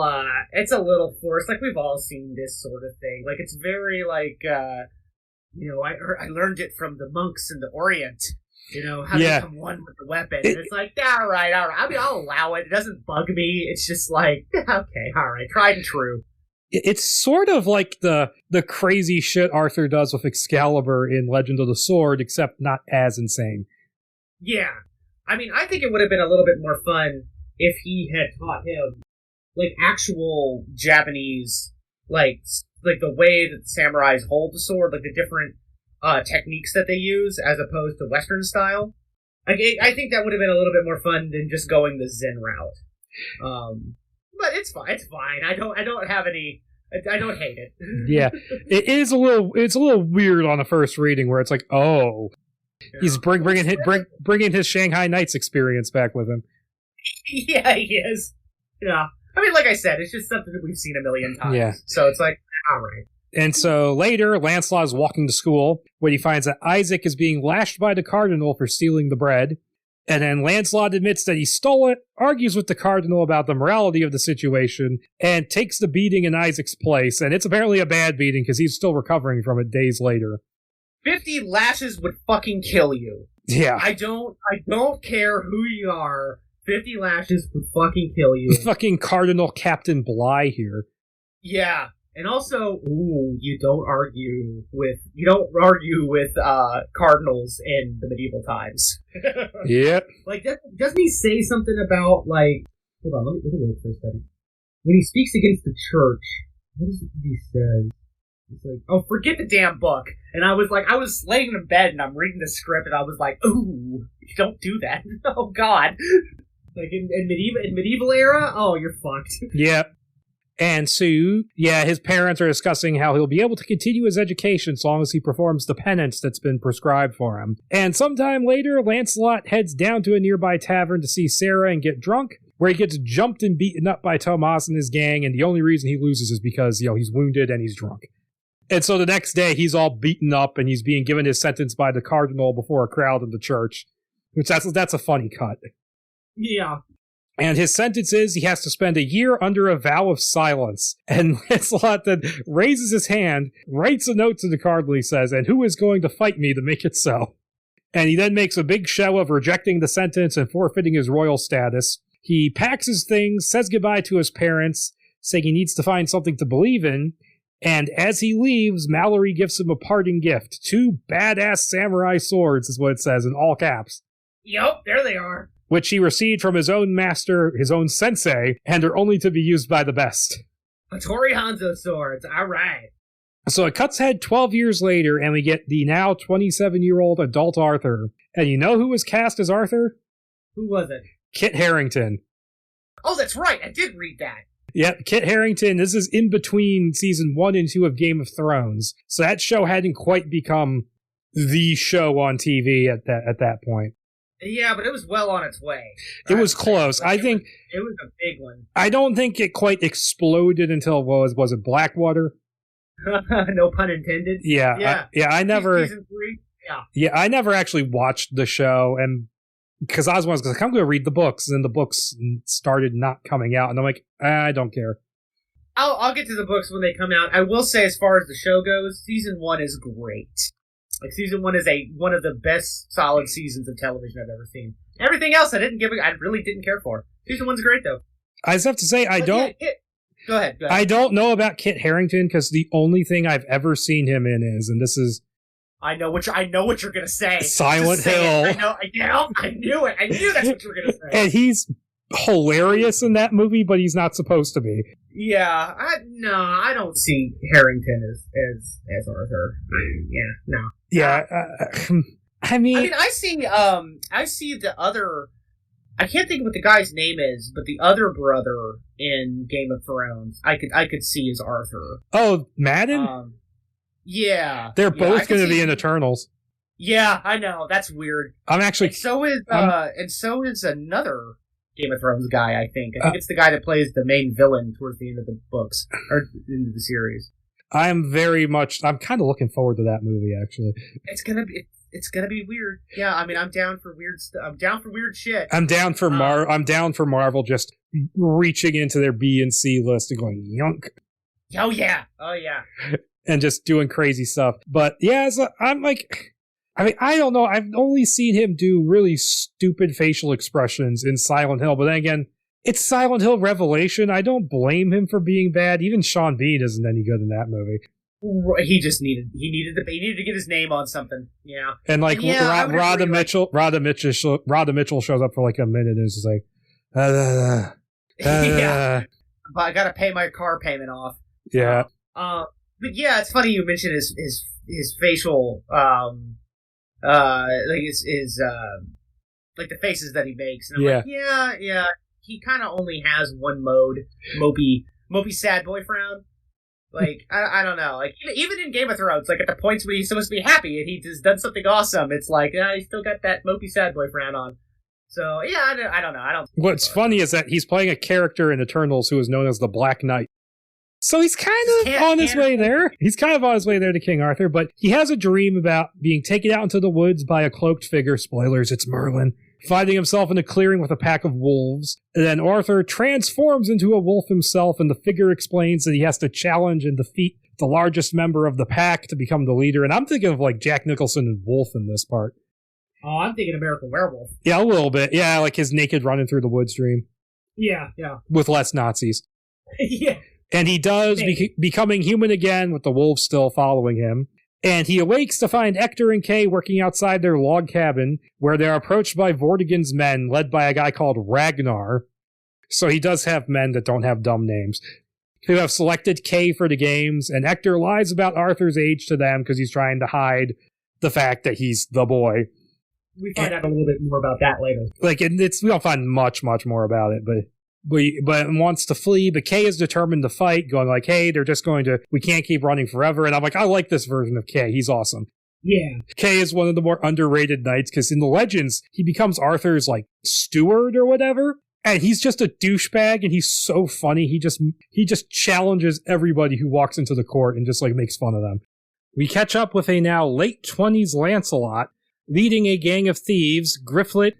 it's a little forced. Like, we've all seen this sort of thing. Like, it's very, like, I learned it from the monks in the Orient, how to become one with the weapon. And it's like, all right. I mean, I'll allow it. It doesn't bug me. It's just like, okay, all right, tried and true. It's sort of like the crazy shit Arthur does with Excalibur in Legend of the Sword, except not as insane. Yeah. I mean, I think it would have been a little bit more fun if he had taught him, like, actual Japanese, like the way that the samurais hold the sword, like the different techniques that they use, as opposed to Western style. Like, I think that would have been a little bit more fun than just going the Zen route. But it's fine. It's fine. I don't hate it. Yeah, it's a little weird on the first reading where it's like, oh, yeah. He's bringing his Shanghai Nights experience back with him. Yeah, he is. Yeah. I mean, like I said, it's just something that we've seen a million times. Yeah. So it's like, all right. And so later, Lancelot is walking to school when he finds that Isaac is being lashed by the Cardinal for stealing the bread. And then Lancelot admits that he stole it, argues with the Cardinal about the morality of the situation, and takes the beating in Isaac's place. And it's apparently a bad beating because he's still recovering from it days later. 50 lashes would fucking kill you. Yeah. I don't care who you are. 50 lashes would fucking kill you. Fucking Cardinal Captain Bligh here. Yeah. And also, you don't argue with cardinals in the medieval times. Yep. Like, doesn't he say something about, like, hold on, let me look for a second. When he speaks against the church, what is it that he says? He's like, oh, forget the damn book. And I was laying in bed and I'm reading the script and I was like, ooh, don't do that. Oh God. Like in medieval era, oh, you're fucked. Yep. And so, his parents are discussing how he'll be able to continue his education as long as he performs the penance that's been prescribed for him. And sometime later, Lancelot heads down to a nearby tavern to see Sarah and get drunk, where he gets jumped and beaten up by Tomas and his gang, and the only reason he loses is because, he's wounded and he's drunk. And so the next day, he's all beaten up, and he's being given his sentence by the cardinal before a crowd in the church, which that's a funny cut. Yeah. And his sentence is he has to spend a year under a vow of silence. And Lancelot then raises his hand, writes a note to the cardinal, he says, and who is going to fight me to make it so? And he then makes a big show of rejecting the sentence and forfeiting his royal status. He packs his things, says goodbye to his parents, saying he needs to find something to believe in. And as he leaves, Mallory gives him a parting gift. 2 badass samurai swords is what it says in all caps. Yup, there they are. Which he received from his own master, his own sensei, and are only to be used by the best. Hattori Hanzo swords, alright. So it cuts ahead 12 years later, and we get the now 27-year-old adult Arthur. And you know who was cast as Arthur? Who was it? Kit Harington. Oh, that's right. I did read that. Yep, Kit Harington. This is in between season 1 and 2 of Game of Thrones. So that show hadn't quite become the show on TV at that point. Yeah, but it was well on its way. It was close. Like, I think it was a big one. I don't think it quite exploded until was it Blackwater? No pun intended. Yeah. I never. Season 3. Yeah. Yeah, I never actually watched the show, and because I was like, I'm going to read the books, and the books started not coming out, and I'm like, I don't care. I'll get to the books when they come out. I will say, as far as the show goes, season 1 is great. Like, season 1 is one of the best solid seasons of television I've ever seen. Everything else I really didn't care for. Season 1's great, though. I just have to say, Go ahead. I don't know about Kit Harington, because the only thing I've ever seen him in is, and this is... I know what you're gonna say. Silent Hill. I knew it. I knew that's what you were gonna say. And he's hilarious in that movie, but he's not supposed to be. Yeah, I don't see Harrington as Arthur. No. Yeah, I mean, I see the other. I can't think of what the guy's name is, but the other brother in Game of Thrones, I could see as Arthur. Oh, Madden? Yeah. They're both going to be in Eternals. Yeah, I know. That's weird. I'm actually... And so is another Game of Thrones guy, I think. I think it's the guy that plays the main villain towards the end of the books, or into the series. I'm kind of looking forward to that movie, actually. It's gonna be weird. Yeah, I mean, I'm down for weird stuff. I'm down for weird shit. I'm down for Marvel just reaching into their B and C list and going yunk. Oh yeah. And just doing crazy stuff. But yeah, I'm like, I mean, I don't know. I've only seen him do really stupid facial expressions in Silent Hill. But then again, it's Silent Hill Revelation. I don't blame him for being bad. Even Sean Bean isn't any good in that movie. He needed to get his name on something. Yeah. And like Rhoda Mitchell shows up for like a minute and is just like, yeah. But I gotta pay my car payment off. Yeah. But yeah, it's funny you mentioned his facial, like like the faces that he makes. And I'm like, yeah. He kind of only has one mode, mopey sad boy frown. Like, I don't know. Like, even in Game of Thrones, like, at the points where he's supposed to be happy and he just done something awesome, it's like, he's still got that mopey sad boy frown on. So, yeah, I don't know. What's funny is that he's playing a character in Eternals who is known as the Black Knight. So he's kind of on his way there. He's kind of on his way there to King Arthur, but he has a dream about being taken out into the woods by a cloaked figure. Spoilers, it's Merlin. Finding himself in a clearing with a pack of wolves. And then Arthur transforms into a wolf himself, and the figure explains that he has to challenge and defeat the largest member of the pack to become the leader. And I'm thinking of like Jack Nicholson and Wolf in this part. Oh, I'm thinking American Werewolf. Yeah, a little bit. Yeah, like his naked running through the woods dream. Yeah. With less Nazis. Yeah. And he does, becoming human again with the wolves still following him. And he awakes to find Ector and Kay working outside their log cabin, where they're approached by Vortigern's men, led by a guy called Ragnar. So he does have men that don't have dumb names, who have selected Kay for the games, and Ector lies about Arthur's age to them because he's trying to hide the fact that he's the boy. We find out a little bit more about that later. Like, we don't find much more about it, but wants to flee, but Kay is determined to fight, going like, hey, we can't keep running forever. And I'm like, I like this version of Kay. He's awesome. Yeah. Kay is one of the more underrated knights, because in the legends, he becomes Arthur's, like, steward or whatever, and he's just a douchebag, and he's so funny. He just challenges everybody who walks into the court and just, like, makes fun of them. We catch up with a now late 20s Lancelot, leading a gang of thieves, Griflet.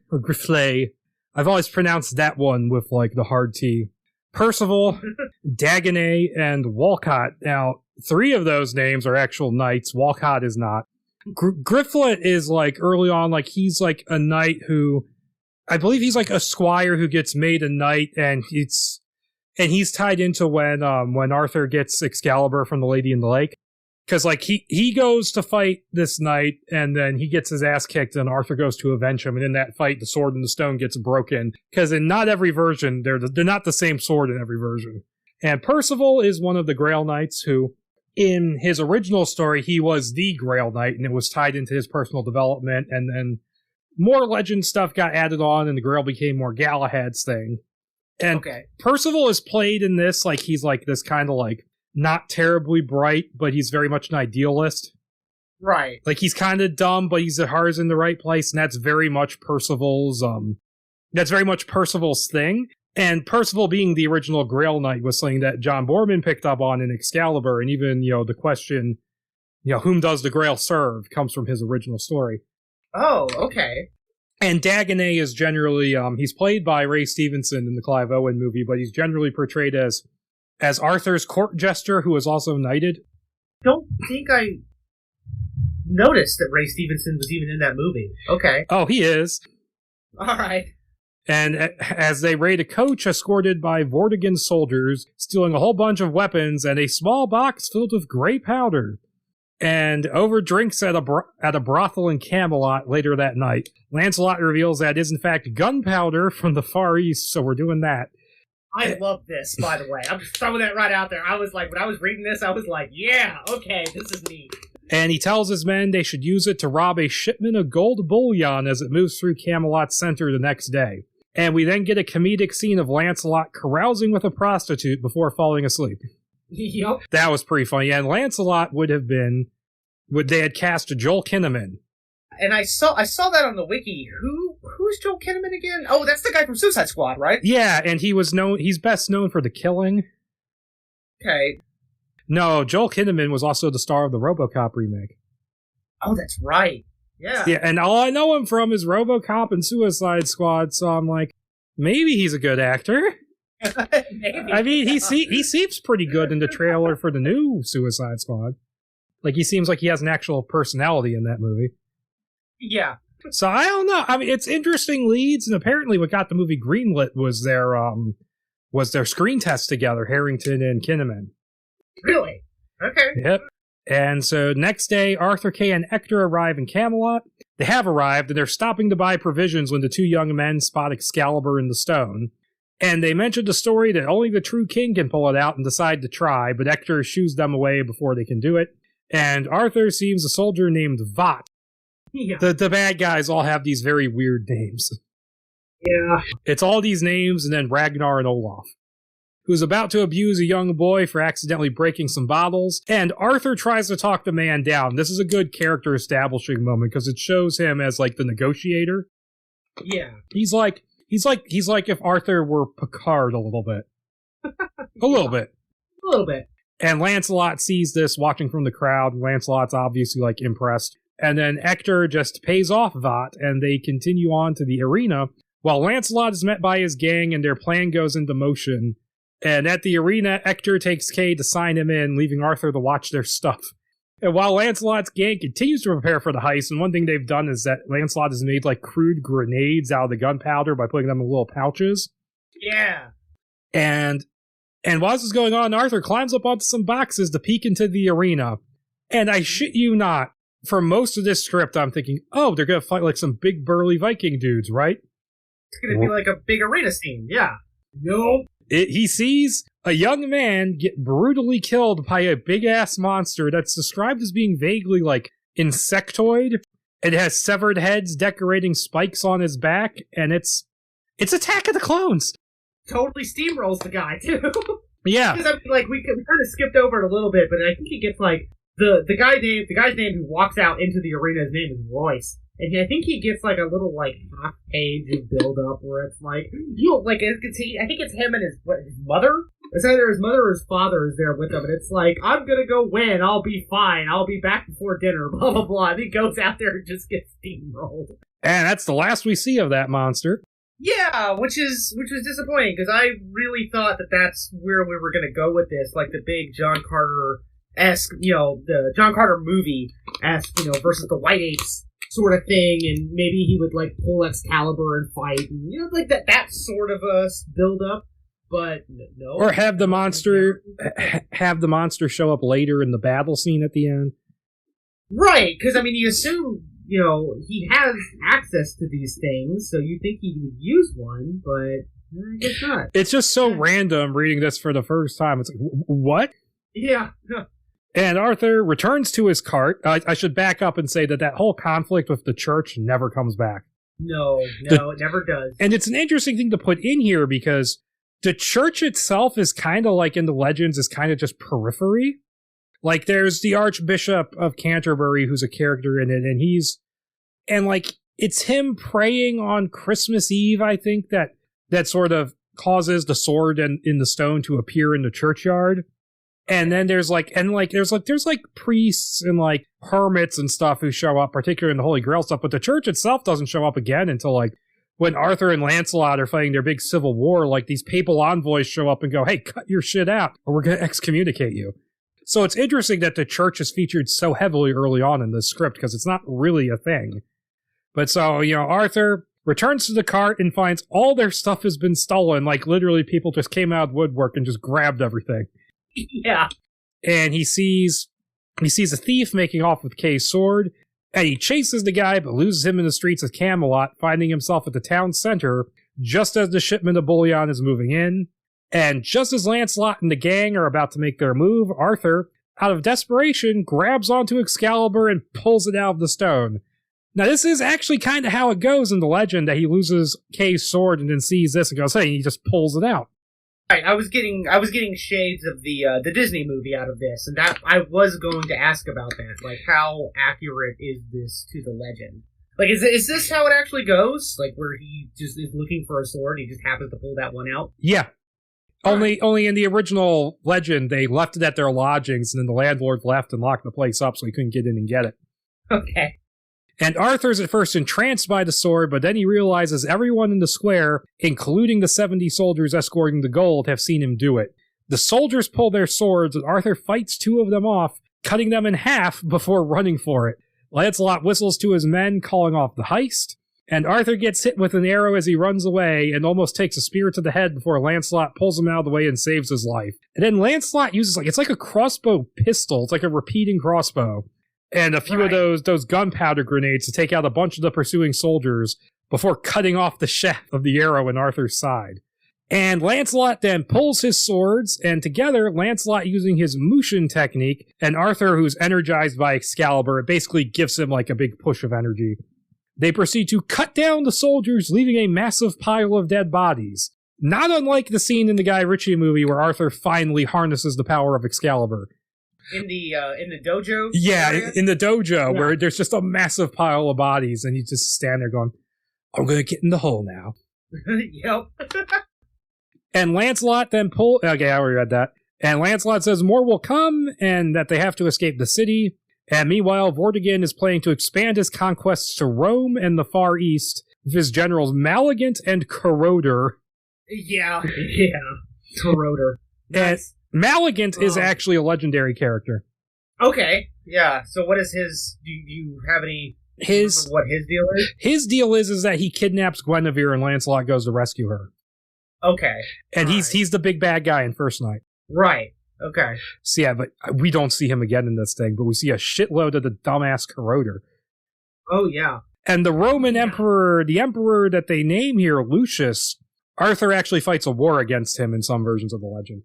I've always pronounced that one with, like, the hard T. Percival, Dagonet, and Walcott. Now, 3 of those names are actual knights. Walcott is not. Griflet is, like, early on, like, he's, like, a knight who... I believe he's, like, a squire who gets made a knight, and he's tied into when Arthur gets Excalibur from the Lady in the Lake. Because, like, he goes to fight this knight, and then he gets his ass kicked, and Arthur goes to avenge him. And in that fight, the sword and the stone gets broken. Because in not every version, they're not the same sword in every version. And Percival is one of the Grail Knights who in his original story, he was the Grail Knight, and it was tied into his personal development, and then more legend stuff got added on, and the Grail became more Galahad's thing. And Percival is played in this like he's like this kind of like not terribly bright, but he's very much an idealist. Right. Like he's kind of dumb, but he's at heart in the right place, and that's very much Percival's thing. And Percival being the original Grail Knight was something that John Boorman picked up on in Excalibur, and even, the question, whom does the Grail serve, comes from his original story. Oh, okay. And Dagonet is generally, he's played by Ray Stevenson in the Clive Owen movie, but he's generally portrayed as Arthur's court jester, who is also knighted. Don't think I noticed that Ray Stevenson was even in that movie. Okay. Oh, he is. All right. And as they raid a coach escorted by Vortigern soldiers, stealing a whole bunch of weapons and a small box filled with gray powder, and over drinks at a brothel in Camelot later that night, Lancelot reveals that it is in fact gunpowder from the Far East, so we're doing that. I love this, by the way. I'm just throwing that right out there. I was like, when I was reading this, I was like, yeah, okay, this is neat. And he tells his men they should use it to rob a shipment of gold bullion as it moves through Camelot's center the next day. And we then get a comedic scene of Lancelot carousing with a prostitute before falling asleep. Yep. That was pretty funny. And Lancelot they had cast Joel Kinnaman. And I saw that on the wiki. Who's Joel Kinnaman again? Oh, that's the guy from Suicide Squad, right? Yeah, and he's best known for The Killing. Okay. No, Joel Kinnaman was also the star of the RoboCop remake. Oh, that's right. Yeah. Yeah, and all I know him from is RoboCop and Suicide Squad, so I'm like, maybe he's a good actor. Maybe. I mean, he seems pretty good in the trailer for the new Suicide Squad. Like, he seems like he has an actual personality in that movie. Yeah. So I don't know. I mean, it's interesting leads, and apparently what got the movie greenlit was their screen test together, Harrington and Kinnaman. Really? Okay. Yep. And so next day, Arthur Kay and Ector arrive in Camelot. They have arrived, and they're stopping to buy provisions when the two young men spot Excalibur in the stone. And they mention the story that only the true king can pull it out and decide to try, but Ector shoos them away before they can do it. And Arthur sees a soldier named Vought. Yeah. The bad guys all have these very weird names. Yeah. It's all these names and then Ragnar and Olaf, who's about to abuse a young boy for accidentally breaking some bottles, and Arthur tries to talk the man down. This is a good character establishing moment because it shows him as like the negotiator. Yeah. He's like if Arthur were Picard a little bit. A little bit. A little bit. And Lancelot sees this watching from the crowd, and Lancelot's obviously like impressed. And then Ector just pays off Vought, and they continue on to the arena, while Lancelot is met by his gang and their plan goes into motion. And at the arena, Ector takes Kay to sign him in, leaving Arthur to watch their stuff. And while Lancelot's gang continues to prepare for the heist, and one thing they've done is that Lancelot has made like crude grenades out of the gunpowder by putting them in little pouches. Yeah. And while this is going on, Arthur climbs up onto some boxes to peek into the arena. And I shit you not, for most of this script, I'm thinking, oh, they're going to fight like some big burly Viking dudes, right? It's going to be like a big arena scene, yeah. Nope. He sees a young man get brutally killed by a big-ass monster that's described as being vaguely, like, insectoid. It has severed heads decorating spikes on his back, and it's Attack of the Clones! Totally steamrolls the guy, too. Yeah. Because, I mean, like, we kind of skipped over it a little bit, but I think he gets, like, the guy's name who walks out into the arena, his name is Royce. And I think he gets, like, a little, like, half page of build-up where it's like, I think it's him and his mother? It's either his mother or his father is there with him, and it's like, I'm gonna go win, I'll be fine, I'll be back before dinner, blah, blah, blah. And he goes out there and just gets steamrolled. And that's the last we see of that monster. Yeah, which was disappointing, because I really thought that that's where we were gonna go with this, like the big John Carter-esque, the John Carter movie-esque, versus the White Apes sort of thing, and maybe he would like pull Excalibur and fight, and, like that sort of a build up. But no. Or have the monster show up later in the battle scene at the end. Right, because I mean, you assume he has access to these things, so you think he would use one, but I guess not. It's just so random reading this for the first time. It's like, what? Yeah. And Arthur returns to his cart. I should back up and say that whole conflict with the church never comes back. No, it never does. And it's an interesting thing to put in here because the church itself is kind of like in the legends is kind of just periphery. Like there's the Archbishop of Canterbury who's a character in it, and it's him praying on Christmas Eve, I think, that sort of causes the sword in the stone to appear in the churchyard. And then there's priests and like hermits and stuff who show up, particularly in the Holy Grail stuff, but the church itself doesn't show up again until like when Arthur and Lancelot are fighting their big civil war. Like these papal envoys show up and go, "Hey, cut your shit out or we're going to excommunicate you." So it's interesting that the church is featured so heavily early on in the script because it's not really a thing. But so, Arthur returns to the cart and finds all their stuff has been stolen. Like literally people just came out of woodwork and just grabbed everything. Yeah. And he sees a thief making off with Kay's sword, and he chases the guy but loses him in the streets of Camelot, finding himself at the town center just as the shipment of bullion is moving in. And just as Lancelot and the gang are about to make their move, Arthur, out of desperation, grabs onto Excalibur and pulls it out of the stone. Now, this is actually kind of how it goes in the legend, that he loses Kay's sword and then sees this and goes, "Hey," and he just pulls it out. Right, I was getting shades of the Disney movie out of this, and that I was going to ask about that. Like, how accurate is this to the legend? Like, is this how it actually goes? Like, where he just is looking for a sword, and he just happens to pull that one out? Yeah. Only in the original legend, they left it at their lodgings, and then the landlord left and locked the place up so he couldn't get in and get it. Okay. And Arthur's at first entranced by the sword, but then he realizes everyone in the square, including the 70 soldiers escorting the gold, have seen him do it. The soldiers pull their swords, and Arthur fights two of them off, cutting them in half before running for it. Lancelot whistles to his men, calling off the heist, and Arthur gets hit with an arrow as he runs away and almost takes a spear to the head before Lancelot pulls him out of the way and saves his life. And then Lancelot uses, it's like a crossbow pistol. It's like a repeating crossbow. And a few of those gunpowder grenades to take out a bunch of the pursuing soldiers before cutting off the shaft of the arrow in Arthur's side. And Lancelot then pulls his swords, and together, Lancelot using his Mushin technique, and Arthur, who's energized by Excalibur, it basically gives him like a big push of energy. They proceed to cut down the soldiers, leaving a massive pile of dead bodies. Not unlike the scene in the Guy Ritchie movie where Arthur finally harnesses the power of Excalibur. In the dojo? Yeah, area? in the dojo, where there's just a massive pile of bodies, and you just stand there going, "I'm gonna get in the hole now." Yep. And Lancelot then okay, I already read that. And Lancelot says more will come, and that they have to escape the city. And meanwhile, Vortigern is planning to expand his conquests to Rome and the Far East with his generals Maligant and Corroder. Yeah. Corroder. Nice. And Maligant is actually a legendary character. Okay, yeah. So what is his... Do you have any... what his deal is? His deal is that he kidnaps Guinevere and Lancelot goes to rescue her. Okay. And he's the big bad guy in First Night. Right. Okay. So yeah, but we don't see him again in this thing, but we see a shitload of the dumbass Corroder. Oh, yeah. And the Roman emperor, the emperor that they name here, Lucius, Arthur actually fights a war against him in some versions of the legend.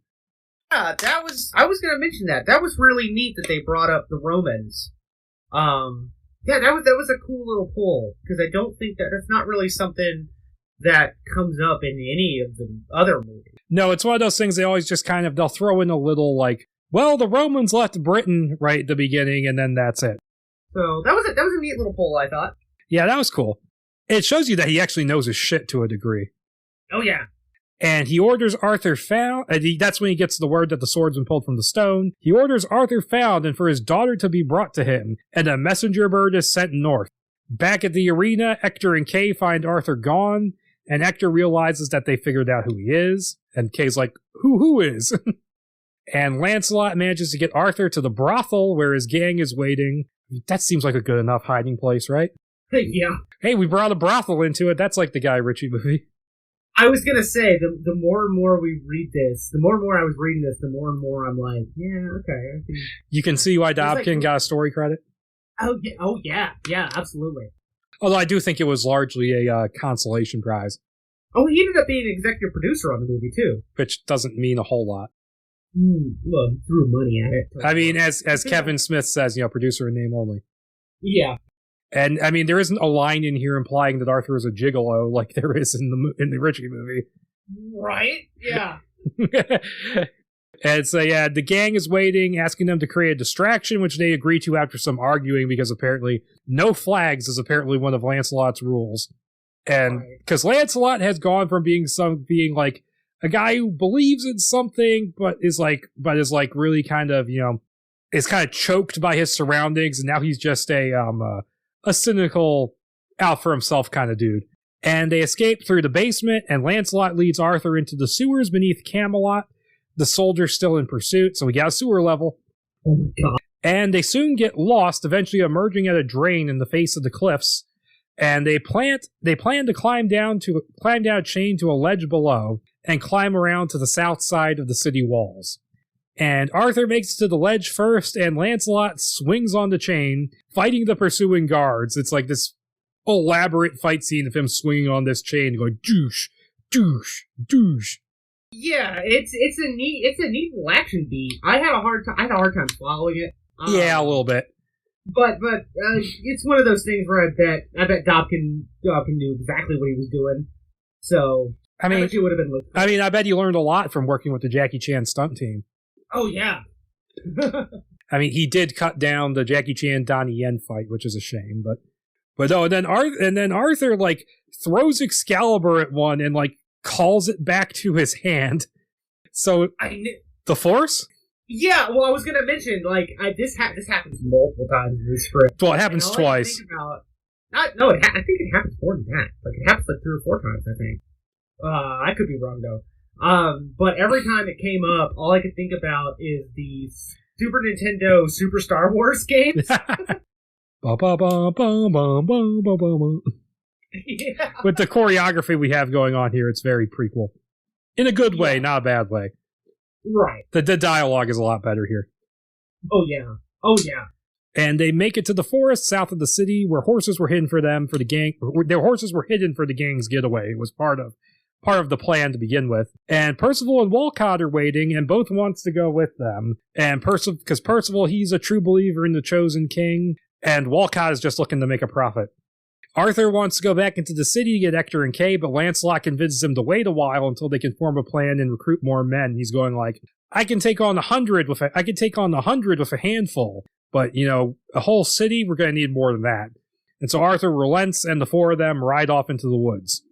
Yeah, I was going to mention that. That was really neat that they brought up the Romans. Yeah, that was a cool little pull, because I don't think that's not really something that comes up in any of the other movies. No, it's one of those things they always just they'll throw in a little the Romans left Britain right at the beginning, and then that's it. So that was a neat little pull, I thought. Yeah, that was cool. It shows you that he actually knows his shit to a degree. Oh, yeah. And he orders Arthur found. That's when he gets the word that the sword's been pulled from the stone. He orders Arthur found and for his daughter to be brought to him, and a messenger bird is sent north. Back at the arena, Ector and Kay find Arthur gone, and Ector realizes that they figured out who he is, and Kay's like, who is? And Lancelot manages to get Arthur to the brothel where his gang is waiting. That seems like a good enough hiding place, right? Yeah. Hey, we brought a brothel into it. That's like the Guy Ritchie movie. I was going to say, the more and more we read this, the more and more I was reading this, the more and more I'm like, yeah, okay. You can see why Dobkin got a story credit? Oh, yeah, absolutely. Although I do think it was largely a consolation prize. Oh, he ended up being an executive producer on the movie, too. Which doesn't mean a whole lot. Well, he threw money at it. I mean, as Kevin Smith says, producer in name only. Yeah. And I mean, there isn't a line in here implying that Arthur is a gigolo like there is in the Richie movie. Right? Yeah. And so, yeah, the gang is waiting, asking them to create a distraction, which they agree to after some arguing, because apparently no flags is apparently one of Lancelot's rules. And because Lancelot has gone from being like a guy who believes in something, but is really kind of, is kind of choked by his surroundings, and now he's just a cynical, out for himself kind of dude. And they escape through the basement, and Lancelot leads Arthur into the sewers beneath Camelot. The soldier's still in pursuit, so we got a sewer level. Oh my god. And they soon get lost, eventually emerging at a drain in the face of the cliffs. And they plan to climb down a chain to a ledge below and climb around to the south side of the city walls. And Arthur makes it to the ledge first, and Lancelot swings on the chain, fighting the pursuing guards. It's like this elaborate fight scene of him swinging on this chain, going douche, douche, douche. Yeah, it's a neat little action beat. I had a hard time following it. Yeah, a little bit. But it's one of those things where I bet Dobkin knew exactly what he was doing. So I bet you would have been looking. I mean, I bet he learned a lot from working with the Jackie Chan stunt team. Oh yeah. I mean, he did cut down the Jackie Chan Donnie Yen fight, which is a shame. But no, and then Arthur like throws Excalibur at one and like calls it back to his hand. So the Force? Yeah, well, I was gonna mention this happens multiple times in this script. Well, it happens twice. I think it happens more than that. Like it happens like 3 or 4 times. I think. I could be wrong though. But every time it came up, all I could think about is the Super Nintendo Super Star Wars games. Yeah. With the choreography we have going on here, it's very prequel. In a good way, not a bad way. Right. The dialogue is a lot better here. Oh, yeah. And they make it to the forest south of the city where horses were hidden for them, for the gang. Their horses were hidden for the gang's getaway. It was part of the plan to begin with. And Percival and Walcott are waiting, and both wants to go with them. And because Percival, he's a true believer in the chosen king, and Walcott is just looking to make a profit. Arthur wants to go back into the city to get Hector and Kay, but Lancelot convinces him to wait a while until they can form a plan and recruit more men. He's going like, I can take on 100 with a handful, but a whole city, we're going to need more than that. And so Arthur relents, and the 4 of them ride off into the woods.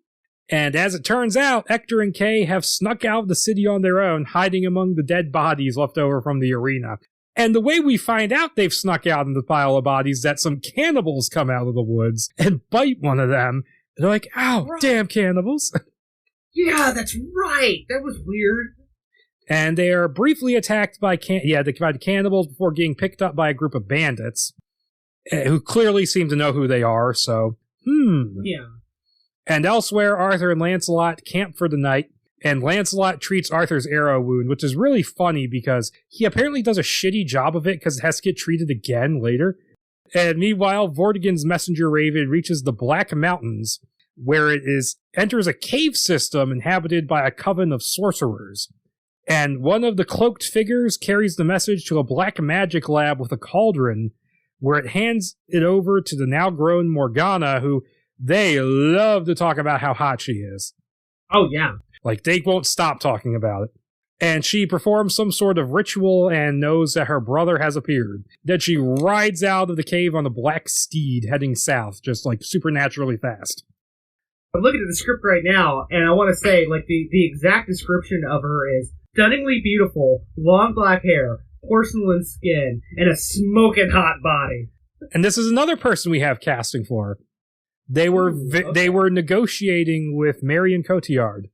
And as it turns out, Hector and Kay have snuck out of the city on their own, hiding among the dead bodies left over from the arena. And the way we find out they've snuck out in the pile of bodies is that some cannibals come out of the woods and bite one of them. They're like, ow, right. Damn cannibals. Yeah, that's right. That was weird. And they are briefly attacked by the cannibals before getting picked up by a group of bandits who clearly seem to know who they are, so, Yeah. And elsewhere, Arthur and Lancelot camp for the night. And Lancelot treats Arthur's arrow wound, which is really funny because he apparently does a shitty job of it because it has to get treated again later. And meanwhile, Vortigern's messenger raven reaches the Black Mountains, where it enters a cave system inhabited by a coven of sorcerers. And one of the cloaked figures carries the message to a black magic lab with a cauldron, where it hands it over to the now-grown Morgana, who they love to talk about how hot she is. Oh, yeah. Like, they won't stop talking about it. And she performs some sort of ritual and knows that her brother has appeared. Then she rides out of the cave on a black steed heading south, just like supernaturally fast. I'm looking at the script right now, and I want to say, like, the exact description of her is stunningly beautiful, long black hair, porcelain skin, and a smoking hot body. And this is another person we have casting for. They were they were negotiating with Marion Cotillard.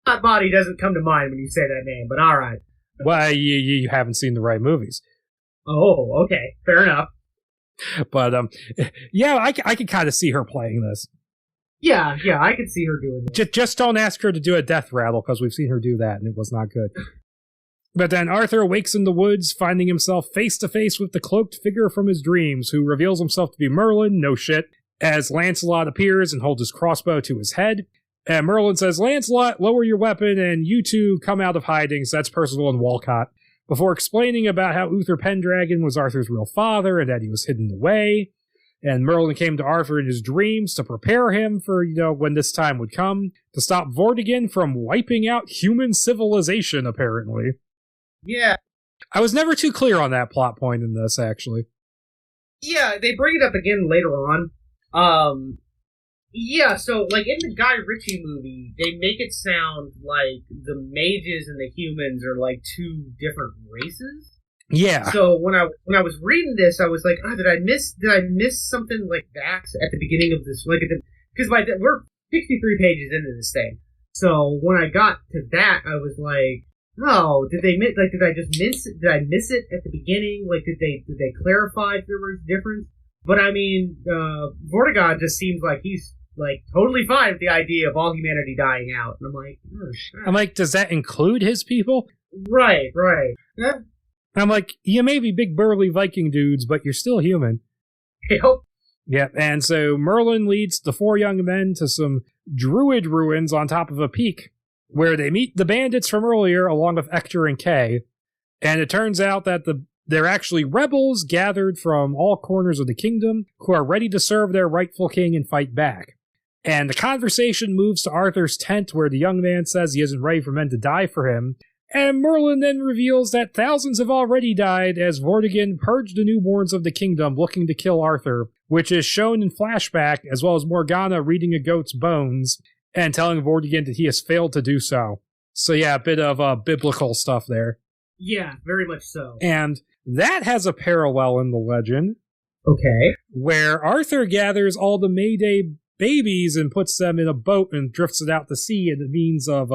Hot body doesn't come to mind when you say that name, but all right. Well, you haven't seen the right movies. Oh, okay, fair enough. But yeah, I could kind of see her playing this. Yeah, I could see her doing this. Just don't ask her to do a death rattle, because we've seen her do that, and it was not good. But then Arthur wakes in the woods, finding himself face to face with the cloaked figure from his dreams, who reveals himself to be Merlin, no shit, as Lancelot appears and holds his crossbow to his head. And Merlin says, Lancelot, lower your weapon, and you two come out of hiding. So that's Percival and Walcott. before explaining about how Uther Pendragon was Arthur's real father and that he was hidden away. And Merlin came to Arthur in his dreams to prepare him for, when this time would come, to stop Vortigern from wiping out human civilization, apparently. Yeah. I was never too clear on that plot point in this, actually. Yeah, they bring it up again later on. Yeah, so, like, in the Guy Ritchie movie, they make it sound like the mages and the humans are, like, two different races. Yeah. So when I was reading this, I was like, oh, did I miss something like that at the beginning of this? Like, because we're 63 pages into this thing. So when I got to that, I was like, oh, did I miss it at the beginning? Like, did they clarify if there was a difference? But I mean, Vortigern just seems like he's like totally fine with the idea of all humanity dying out. And I'm like, does that include his people? Right. Yeah. I'm like, you may be big burly Viking dudes, but you're still human. Yep. Yep, and so Merlin leads the four young men to some druid ruins on top of a peak, where they meet the bandits from earlier along with Ector and Kay. And it turns out that they're actually rebels gathered from all corners of the kingdom who are ready to serve their rightful king and fight back. And the conversation moves to Arthur's tent, where the young man says he isn't ready for men to die for him. And Merlin then reveals that thousands have already died as Vortigern purged the newborns of the kingdom looking to kill Arthur, which is shown in flashback, as well as Morgana reading a goat's bones and telling Vortigern that he has failed to do so. So yeah, a bit of biblical stuff there. Yeah, very much so. And that has a parallel in the legend. Okay. Where Arthur gathers all the Mayday babies and puts them in a boat and drifts it out to sea in the means of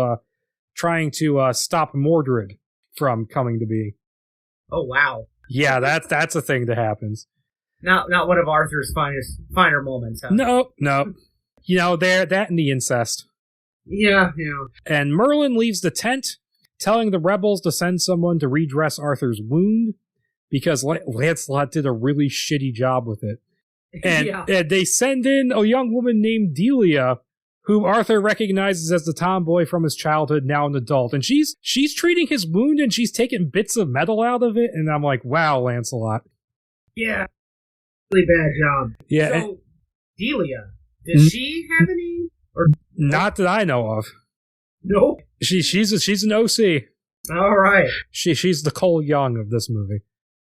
trying to stop Mordred from coming to be. Oh, wow. Yeah, that's a thing that happens. Not one of Arthur's finer moments, huh? No. That and the incest. Yeah. And Merlin leaves the tent, telling the rebels to send someone to redress Arthur's wound, because Lancelot did a really shitty job with it. And they send in a young woman named Delia, whom Arthur recognizes as the tomboy from his childhood, now an adult. And she's treating his wound, and she's taking bits of metal out of it, and I'm like, wow, Lancelot. Yeah. Really bad job. Yeah. So, Delia, does she have any? Or not that I know of. No? She's an OC. All right. She's the Cole Young of this movie.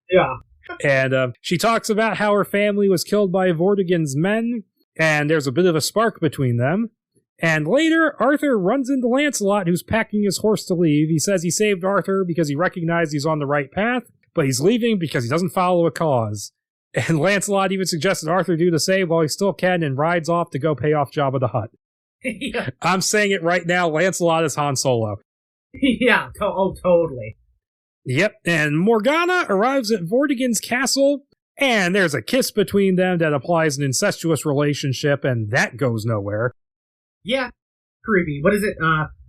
Yeah. And she talks about how her family was killed by Vortigern's men, and there's a bit of a spark between them. And later, Arthur runs into Lancelot, who's packing his horse to leave. He says he saved Arthur because he recognized he's on the right path, but he's leaving because he doesn't follow a cause. And Lancelot even suggested Arthur do the same while he still can, and rides off to go pay off Jabba the Hutt. Yeah. I'm saying it right now, Lancelot is Han Solo. Yeah, totally. Yep, and Morgana arrives at Vortigern's castle, and there's a kiss between them that implies an incestuous relationship, and that goes nowhere. Yeah, creepy. What is it?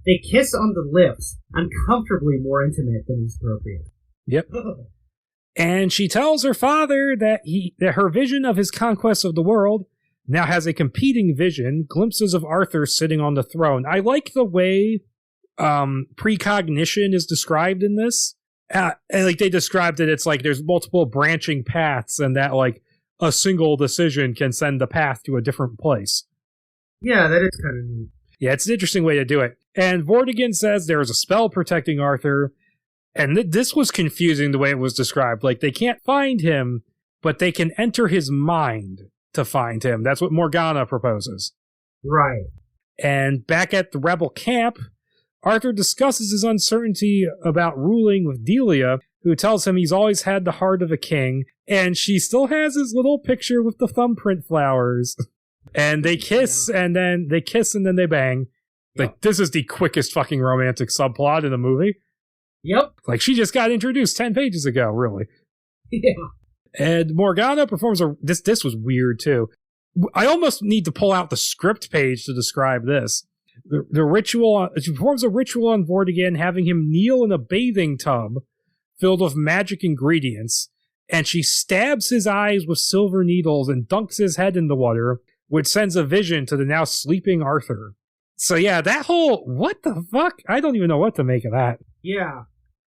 They kiss on the lips. Uncomfortably more intimate than is appropriate. Yep. And she tells her father that her vision of his conquest of the world now has a competing vision, glimpses of Arthur sitting on the throne. I like the way precognition is described in this. Like they described it, it's like there's multiple branching paths, and that like a single decision can send the path to a different place. Yeah, that is kind of neat. Yeah, it's an interesting way to do it. And Vortigern says there is a spell protecting Arthur, and this was confusing the way it was described. Like, they can't find him, but they can enter his mind to find him. That's what Morgana proposes. Right. And back at the rebel camp, Arthur discusses his uncertainty about ruling with Delia, who tells him he's always had the heart of a king, and she still has his little picture with the thumbprint flowers. And they kiss, and then they bang. Like, this is the quickest fucking romantic subplot in the movie. Yep. Like, she just got introduced 10 pages ago, really. Yeah. And Morgana performs this was weird, too. I almost need to pull out the script page to describe this. The ritual, she performs a ritual on Vortigern, having him kneel in a bathing tub filled with magic ingredients, and she stabs his eyes with silver needles and dunks his head in the water, which sends a vision to the now sleeping Arthur. So yeah, that whole, what the fuck? I don't even know what to make of that. Yeah.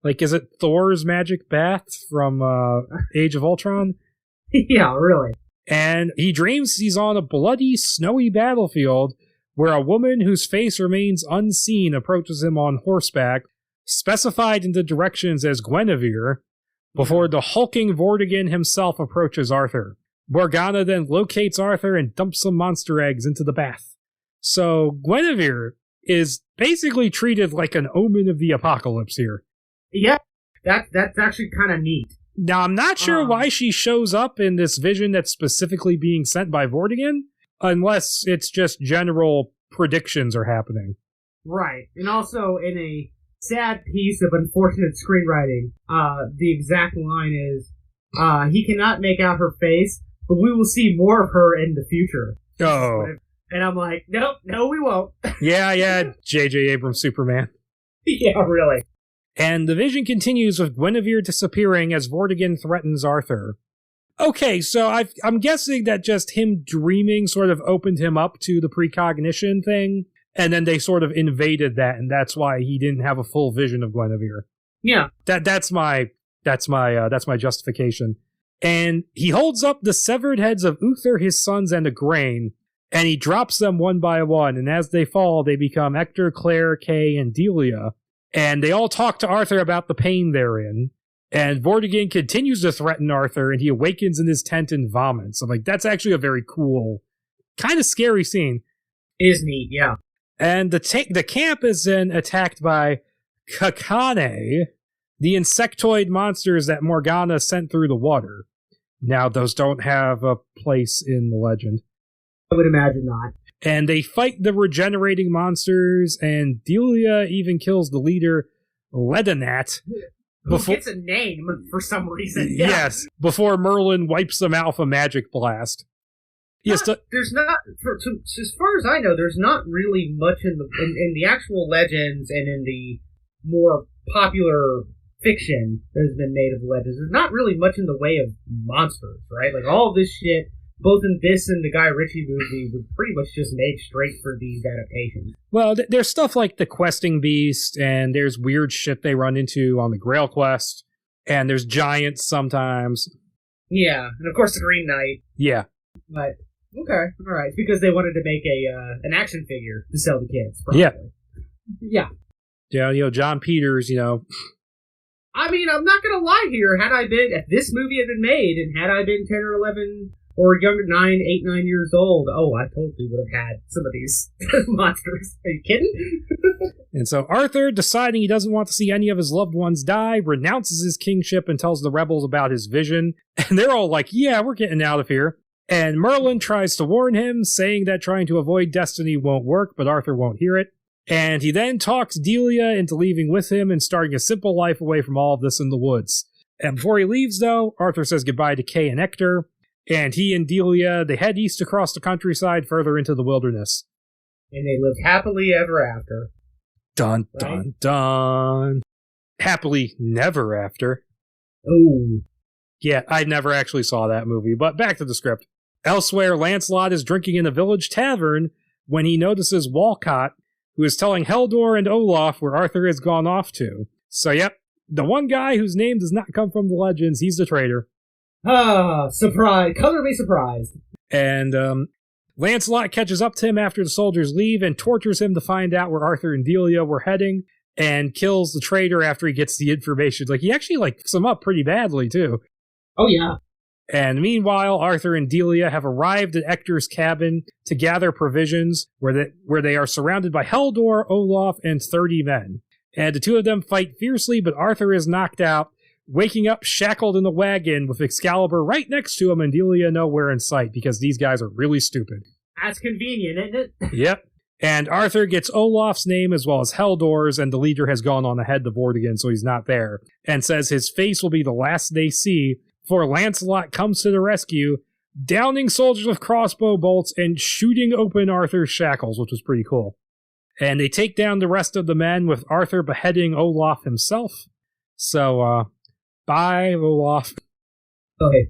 Like, is it Thor's magic bath from Age of Ultron? Yeah, really. And he dreams he's on a bloody, snowy battlefield where a woman whose face remains unseen approaches him on horseback, specified in the directions as Guinevere, before the hulking Vortigern himself approaches Arthur. Morgana then locates Arthur and dumps some monster eggs into the bath. So Guinevere is basically treated like an omen of the apocalypse here. Yeah, that's actually kind of neat. Now, I'm not sure why she shows up in this vision that's specifically being sent by Vortigern, unless it's just general predictions are happening. Right, and also in a sad piece of unfortunate screenwriting, the exact line is, he cannot make out her face, but we will see more of her in the future. Oh. And I'm like, nope, no, we won't. Yeah, J.J. Abrams Superman. Yeah, really. And the vision continues with Guinevere disappearing as Vortigern threatens Arthur. Okay, so I'm guessing that just him dreaming sort of opened him up to the precognition thing, and then they sort of invaded that, and that's why he didn't have a full vision of Guinevere. Yeah. That's my justification. And he holds up the severed heads of Uther, his sons, and Igraine, and he drops them one by one, and as they fall, they become Ector, Claire, Kay, and Delia. And they all talk to Arthur about the pain they're in. And Vortigern continues to threaten Arthur, and he awakens in his tent and vomits. I'm like, that's actually a very cool, kind of scary scene. It is neat, yeah. And the camp is then attacked by Kakane, the insectoid monsters that Morgana sent through the water. Now, those don't have a place in the legend. I would imagine not. And they fight the regenerating monsters, and Delia even kills the leader, Ledenat. Who gets a name for some reason. Yeah. Yes, before Merlin wipes them out with a magic blast. There's not, as far as I know, there's not really much in the actual legends and in the more popular fiction that has been made of the legends. There's not really much in the way of monsters, right? Like, all this shit, both in this and the Guy Ritchie movie, was pretty much just made straight for these adaptations. Well, there's stuff like the Questing Beast, and there's weird shit they run into on the Grail Quest, and there's giants sometimes. Yeah, and of course the Green Knight. Yeah. But, okay, alright. It's because they wanted to make an action figure to sell to kids. Probably. Yeah. Yeah, John Peters, I mean, I'm not gonna lie here. If this movie had been made, and had I been 10 or 11... or younger, 9 years old, I totally would have had some of these monsters. Are you kidding? And so Arthur, deciding he doesn't want to see any of his loved ones die, renounces his kingship and tells the rebels about his vision. And they're all like, yeah, we're getting out of here. And Merlin tries to warn him, saying that trying to avoid destiny won't work, but Arthur won't hear it. And he then talks Delia into leaving with him and starting a simple life away from all of this in the woods. And before he leaves, though, Arthur says goodbye to Kay and Ector. And he and Delia, they head east across the countryside further into the wilderness. And they lived happily ever after. Dun, dun, dun. Happily never after. Ooh. Yeah, I never actually saw that movie, but back to the script. Elsewhere, Lancelot is drinking in a village tavern when he notices Walcott, who is telling Heldor and Olaf where Arthur has gone off to. So, yep, the one guy whose name does not come from the legends, he's the traitor. Ah, surprise. Color me surprised. And Lancelot catches up to him after the soldiers leave and tortures him to find out where Arthur and Delia were heading, and kills the traitor after he gets the information. Like, he actually fucks him up pretty badly, too. Oh, yeah. And meanwhile, Arthur and Delia have arrived at Ector's cabin to gather provisions, where they are surrounded by Heldor, Olaf, and 30 men. And the two of them fight fiercely, but Arthur is knocked out, waking up shackled in a wagon with Excalibur right next to him and Delia nowhere in sight, because these guys are really stupid. That's convenient, isn't it? Yep. And Arthur gets Olaf's name as well as Heldor's, and the leader has gone on ahead to Vortigern, so he's not there, and says his face will be the last they see, before Lancelot comes to the rescue, downing soldiers with crossbow bolts and shooting open Arthur's shackles, which was pretty cool. And they take down the rest of the men, with Arthur beheading Olaf himself. So, bye, Olaf. Okay.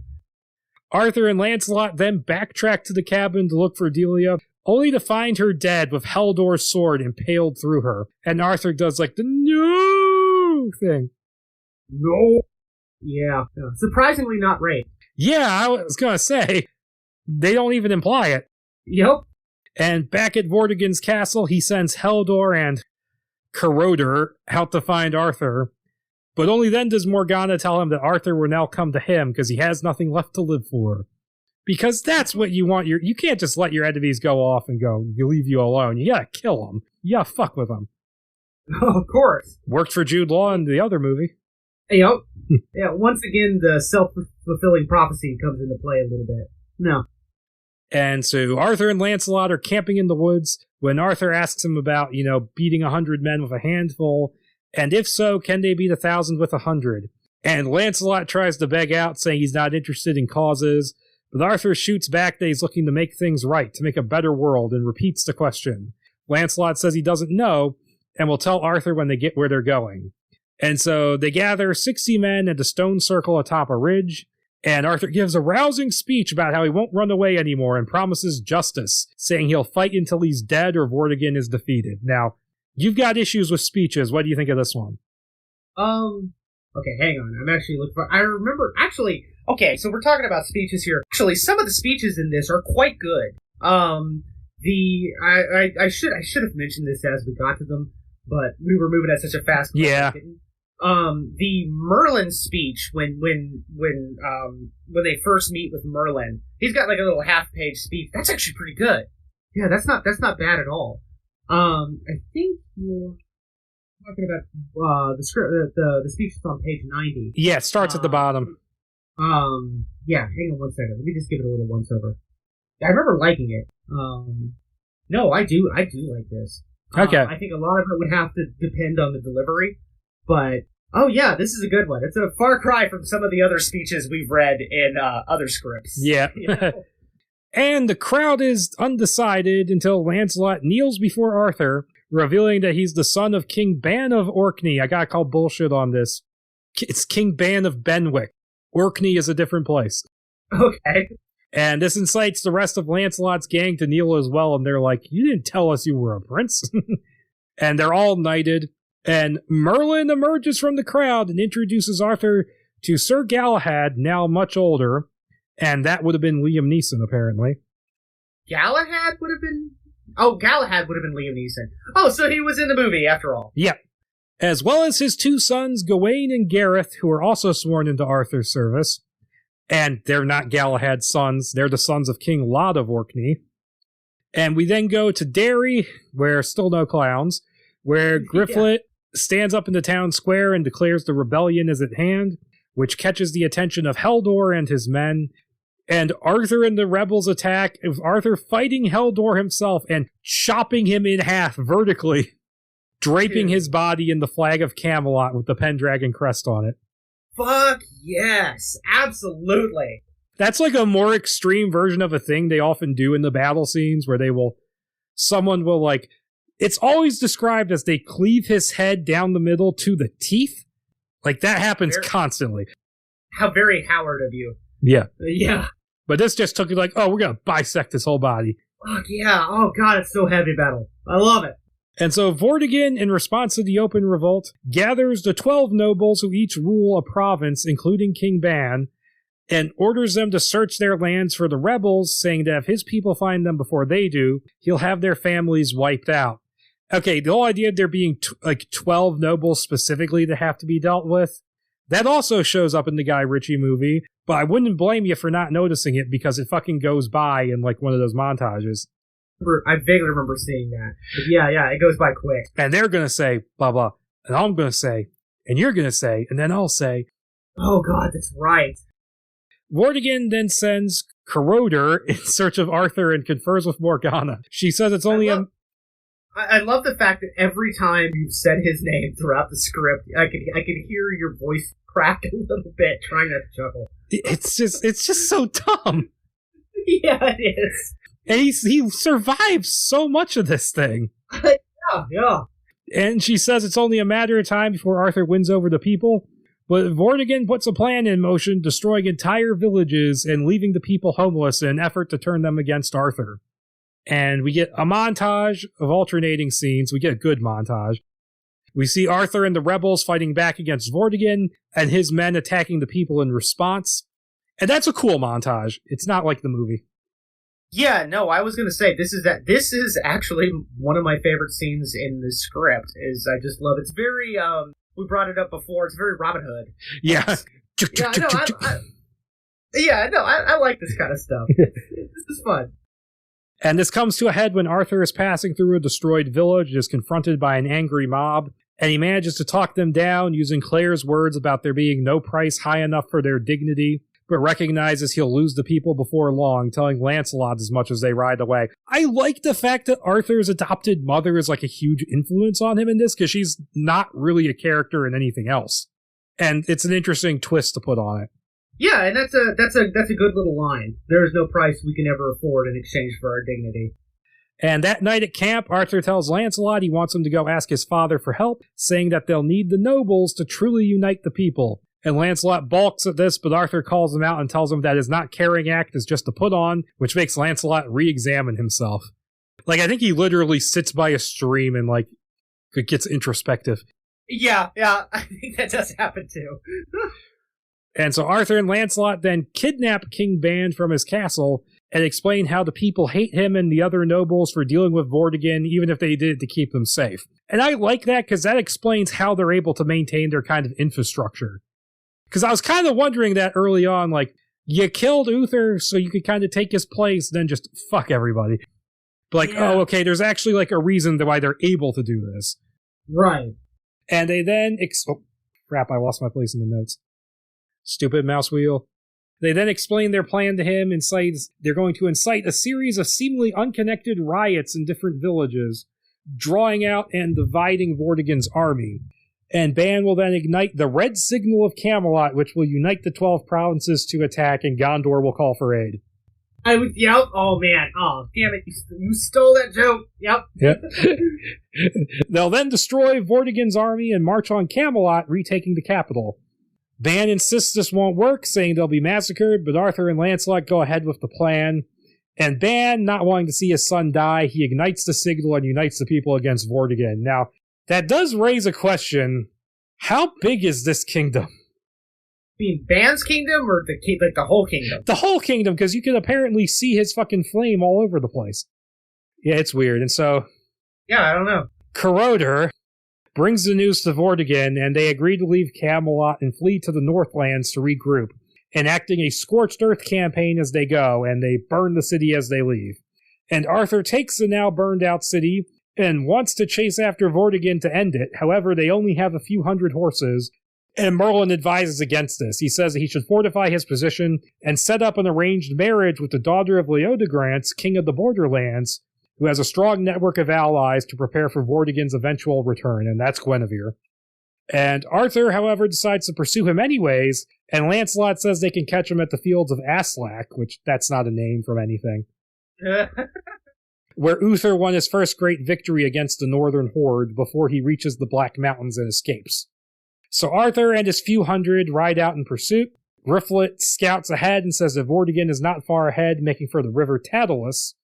Arthur and Lancelot then backtrack to the cabin to look for Delia, only to find her dead with Heldor's sword impaled through her. And Arthur does the no thing. No. Yeah. Surprisingly not rape. Yeah, I was gonna say, they don't even imply it. Yep. And back at Vortigern's castle, he sends Heldor and Corroder out to find Arthur. But only then does Morgana tell him that Arthur will now come to him because he has nothing left to live for. Because that's what you want. You can't just let your enemies go off and leave you alone. You gotta kill them. You gotta fuck with them. Oh, of course. Worked for Jude Law in the other movie. Yep. Yeah, once again, the self-fulfilling prophecy comes into play a little bit. No. And so Arthur and Lancelot are camping in the woods when Arthur asks him about, beating 100 men with a handful, and if so, can they beat 1,000 with 100? And Lancelot tries to beg out, saying he's not interested in causes, but Arthur shoots back that he's looking to make things right, to make a better world, and repeats the question. Lancelot says he doesn't know, and will tell Arthur when they get where they're going. And so they gather 60 men at a stone circle atop a ridge, and Arthur gives a rousing speech about how he won't run away anymore and promises justice, saying he'll fight until he's dead or Vortigern is defeated. Now, you've got issues with speeches. What do you think of this one? Okay, hang on. I'm actually looking for... I remember... Actually... Okay, so we're talking about speeches here. Actually, some of the speeches in this are quite good. I should have mentioned this as we got to them, but we were moving at such a fast pace. Yeah. The Merlin speech when they first meet with Merlin, he's got like a little half-page speech. That's actually pretty good. Yeah, that's not bad at all. I think you're talking about the script, the speech is on page 90. Yeah, it starts at the bottom. Yeah, hang on one second. Let me just give it a little once-over. I remember liking it. No, I do like this. Okay. I think a lot of it would have to depend on the delivery, but oh yeah, this is a good one. It's a far cry from some of the other speeches we've read in other scripts. Yeah. And the crowd is undecided until Lancelot kneels before Arthur, revealing that he's the son of King Ban of Orkney. I gotta call bullshit on this. It's King Ban of Benwick. Orkney is a different place. Okay. And this incites the rest of Lancelot's gang to kneel as well, and they're like, you didn't tell us you were a prince. And they're all knighted. And Merlin emerges from the crowd and introduces Arthur to Sir Galahad, now much older. And that would have been Liam Neeson, apparently. Galahad would have been Liam Neeson. Oh, so he was in the movie after all. Yeah. As well as his two sons, Gawain and Gareth, who are also sworn into Arthur's service. And they're not Galahad's sons. They're the sons of King Lot of Orkney. And we then go to Derry, where still no clowns, where Griflet stands up in the town square and declares the rebellion is at hand, which catches the attention of Heldor and his men. And Arthur and the rebels attack, with Arthur fighting Heldor himself and chopping him in half vertically, draping his body in the flag of Camelot with the Pendragon crest on it. Fuck yes, absolutely. That's like a more extreme version of a thing they often do in the battle scenes where someone will it's always described as they cleave his head down the middle to the teeth. Like that happens constantly. How very Howard of you. Yeah. Yeah. But this just took it we're going to bisect his whole body. Fuck yeah. Oh god, it's so heavy metal. I love it. And so Vortigern, in response to the open revolt, gathers the 12 nobles who each rule a province, including King Ban, and orders them to search their lands for the rebels, saying that if his people find them before they do, he'll have their families wiped out. Okay, the whole idea of there being 12 nobles specifically that have to be dealt with, that also shows up in the Guy Ritchie movie, but I wouldn't blame you for not noticing it because it fucking goes by in one of those montages. I vaguely remember seeing that. But yeah, it goes by quick. And they're going to say, blah, blah, and I'm going to say, and you're going to say, and then I'll say. Oh god, that's right. Vortigern then sends Corroder in search of Arthur and confers with Morgana. She says it's only I love the fact that every time you've said his name throughout the script, I could hear your voice crack a little bit, trying not to chuckle. It's just so dumb. Yeah, it is. And he survives so much of this thing. Yeah. And she says it's only a matter of time before Arthur wins over the people. But Vortigern puts a plan in motion, destroying entire villages and leaving the people homeless in an effort to turn them against Arthur. And we get a montage of alternating scenes. We get a good montage. We see Arthur and the rebels fighting back against Vortigern, and his men attacking the people in response. And that's a cool montage. It's not like the movie. Yeah, no, I was gonna say this is actually one of my favorite scenes in the script. I just love it. It's very we brought it up before. It's very Robin Hood. Yeah. I like this kind of stuff. This is fun. And this comes to a head when Arthur is passing through a destroyed village and is confronted by an angry mob, and he manages to talk them down using Claire's words about there being no price high enough for their dignity, but recognizes he'll lose the people before long, telling Lancelot as much as they ride away. I like the fact that Arthur's adopted mother is like a huge influence on him in this, because she's not really a character in anything else. And it's an interesting twist to put on it. Yeah, and that's a good little line. There is no price we can ever afford in exchange for our dignity. And that night at camp, Arthur tells Lancelot he wants him to go ask his father for help, saying that they'll need the nobles to truly unite the people. And Lancelot balks at this, but Arthur calls him out and tells him that his not caring act is just a put on, which makes Lancelot re-examine himself. Like, I think he literally sits by a stream and, like, gets introspective. Yeah, I think that does happen too. And so Arthur and Lancelot then kidnap King Ban from his castle and explain how the people hate him and the other nobles for dealing with Vortigern, even if they did it to keep them safe. And I like that because that explains how they're able to maintain their kind of infrastructure. Because I was kind of wondering that early on, like, you killed Uther so you could kind of take his place, then just fuck everybody. But like, yeah. Oh, okay, there's actually like a reason why they're able to do this. Right. And they then... oh, crap, I lost my place in the notes. Stupid mouse wheel. They then explain their plan to him, they're going to incite a series of seemingly unconnected riots in different villages, drawing out and dividing Vortigern's army. And Ban will then ignite the red signal of Camelot, which will unite the 12 provinces to attack, and Gondor will call for aid. Yep. Oh, man. Oh, damn it. You stole that joke. Yep. They'll then destroy Vortigern's army and march on Camelot, retaking the capital. Ban insists this won't work, saying they'll be massacred, but Arthur and Lancelot go ahead with the plan. And Ban, not wanting to see his son die, he ignites the signal and unites the people against Vortigern. Now, that does raise a question. How big is this kingdom? You mean Ban's kingdom or the whole kingdom? The whole kingdom, because you can apparently see his fucking flame all over the place. Yeah, it's weird. And so... yeah, I don't know. Corroder brings the news to Vortigern, and they agree to leave Camelot and flee to the Northlands to regroup, enacting a scorched earth campaign as they go, and they burn the city as they leave. And Arthur takes the now burned out city and wants to chase after Vortigern to end it. However, they only have a few hundred horses, and Merlin advises against this. He says that he should fortify his position and set up an arranged marriage with the daughter of Leodegrance, king of the Borderlands, who has a strong network of allies to prepare for Vortigern's eventual return, and that's Guinevere. And Arthur, however, decides to pursue him anyways, and Lancelot says they can catch him at the fields of Aslak, which that's not a name from anything, where Uther won his first great victory against the Northern Horde before he reaches the Black Mountains and escapes. So Arthur and his few hundred ride out in pursuit. Griflet scouts ahead and says that Vortigern is not far ahead, making for the river Tadalus.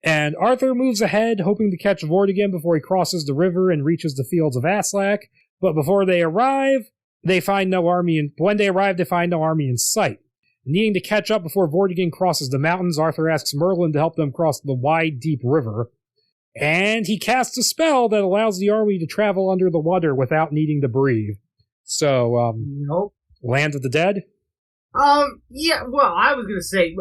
And Arthur moves ahead, hoping to catch Vortigern before he crosses the river and reaches the fields of Aslak. But before they arrive, they find no army in sight. Needing to catch up before Vortigern crosses the mountains, Arthur asks Merlin to help them cross the wide, deep river. And he casts a spell that allows the army to travel under the water without needing to breathe. So, nope. Land of the Dead? Yeah, well, I was gonna say,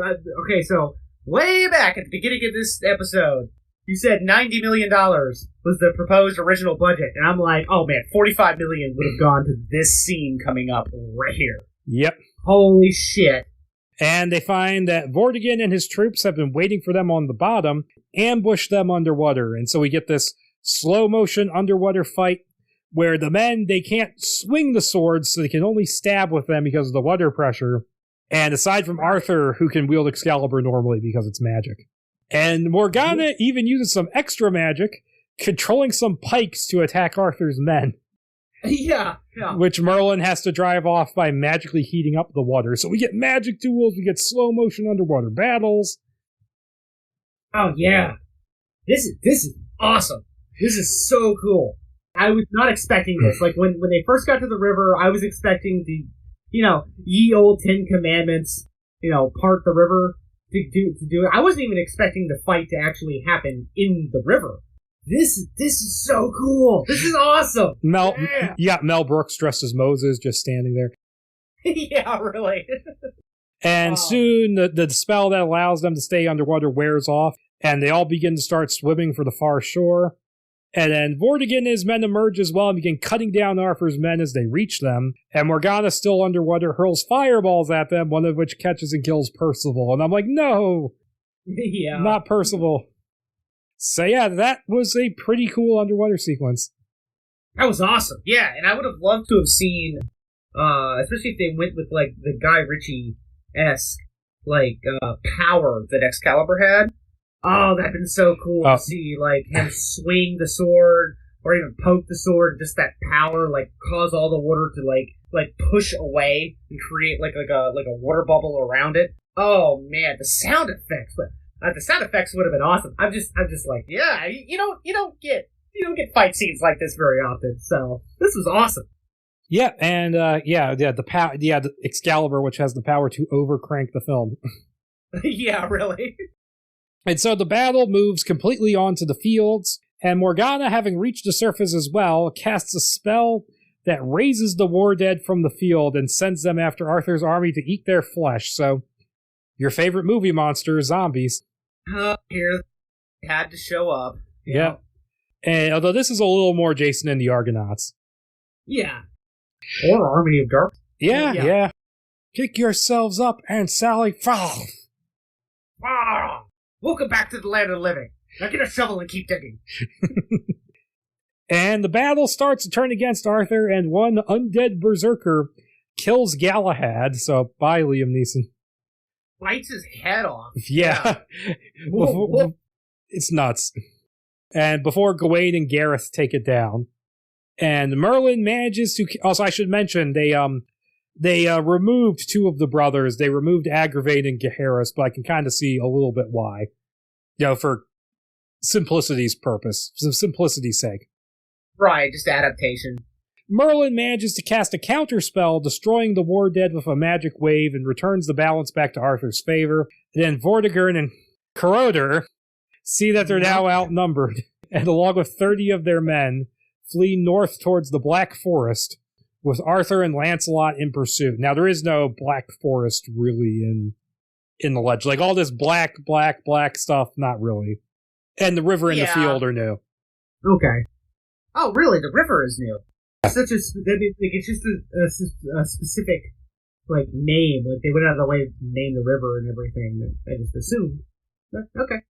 okay, so, way back at the beginning of this episode, you said $90 million was the proposed original budget, and I'm like, oh man, $45 million would have gone to this scene coming up right here. Yep. Holy shit. And they find that Vortigern and his troops have been waiting for them on the bottom, ambush them underwater, and so we get this slow-motion underwater fight where the men, they can't swing the swords, so they can only stab with them because of the water pressure. And aside from Arthur, who can wield Excalibur normally because it's magic. And Morgana even uses some extra magic, controlling some pikes to attack Arthur's men. Yeah. Which Merlin has to drive off by magically heating up the water. So we get magic duels, we get slow-motion underwater battles. Oh, yeah. This is awesome. This is so cool. I was not expecting this. Like, when they first got to the river, I was expecting the, ye old Ten Commandments, part the river to do it. I wasn't even expecting the fight to actually happen in the river. This is so cool. This is awesome. Mel Brooks dressed as Moses, just standing there. Yeah, really. And soon the spell that allows them to stay underwater wears off, and they all begin to start swimming for the far shore. And then Vortigern and his men emerge as well and begin cutting down Arthur's men as they reach them. And Morgana, still underwater, hurls fireballs at them, one of which catches and kills Percival. And I'm like, no! Yeah. Not Percival. So yeah, that was a pretty cool underwater sequence. That was awesome. Yeah, and I would have loved to have seen, especially if they went with, like, the Guy Ritchie-esque, like, power that Excalibur had. Oh, that'd been so cool to see, like, him swing the sword, or even poke the sword, just that power, like, cause all the water to, like push away and create, like a water bubble around it. Oh, man, the sound effects, the sound effects would have been awesome. I'm just like, yeah, you don't get fight scenes like this very often, so this was awesome. Yeah, and the Excalibur, which has the power to overcrank the film. Yeah, really. And so the battle moves completely onto the fields, and Morgana, having reached the surface as well, casts a spell that raises the war dead from the field and sends them after Arthur's army to eat their flesh. So, your favorite movie monster, zombies. Here, had to show up. Yeah. And although this is a little more Jason and the Argonauts. Yeah. Or Army of Darkness. Yeah. Kick yourselves up and sally forth. Welcome back to the land of the living. Now get a shovel and keep digging. And the battle starts to turn against Arthur, and one undead berserker kills Galahad. So, bye, Liam Neeson. Bites his head off. Yeah. It's nuts. And before Gawain and Gareth take it down. And Merlin manages to... Also, I should mention, they removed two of the brothers. They removed Agravain and Gaheris, but I can kind of see a little bit why. For simplicity's purpose. Simplicity's sake. Right, just adaptation. Merlin manages to cast a counterspell, destroying the war dead with a magic wave, and returns the balance back to Arthur's favor. Then Vortigern and Caroder see that they're now outnumbered, and along with 30 of their men, flee north towards the Black Forest, with Arthur and Lancelot in pursuit. Now, there is no Black Forest really in the legend. Like, all this black stuff, not really. And the river and the field are new. Okay. Oh, really? The river is new? It's just a specific, like, name. Like, they went out of the way to name the river and everything. I just assumed. But, okay.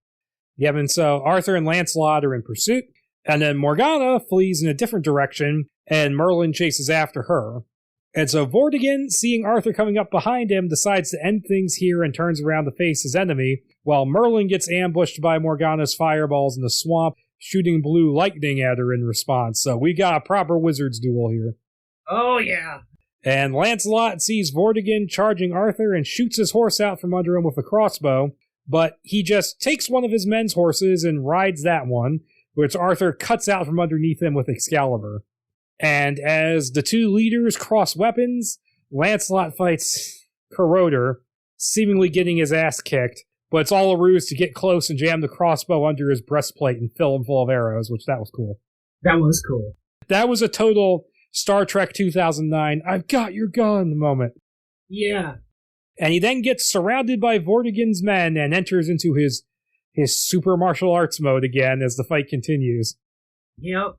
Yeah, and so Arthur and Lancelot are in pursuit. And then Morgana flees in a different direction, and Merlin chases after her. And so Vortigern, seeing Arthur coming up behind him, decides to end things here and turns around to face his enemy, while Merlin gets ambushed by Morgana's fireballs in the swamp, shooting blue lightning at her in response. So we got a proper wizard's duel here. Oh, yeah. And Lancelot sees Vortigern charging Arthur and shoots his horse out from under him with a crossbow, but he just takes one of his men's horses and rides that one, which Arthur cuts out from underneath him with Excalibur. And as the two leaders cross weapons, Lancelot fights Caroder, seemingly getting his ass kicked, but it's all a ruse to get close and jam the crossbow under his breastplate and fill him full of arrows, which that was cool. That was cool. That was a total Star Trek 2009, I've got your gun moment. Yeah. And he then gets surrounded by Vortigern's men and enters into his super martial arts mode again as the fight continues. Yep.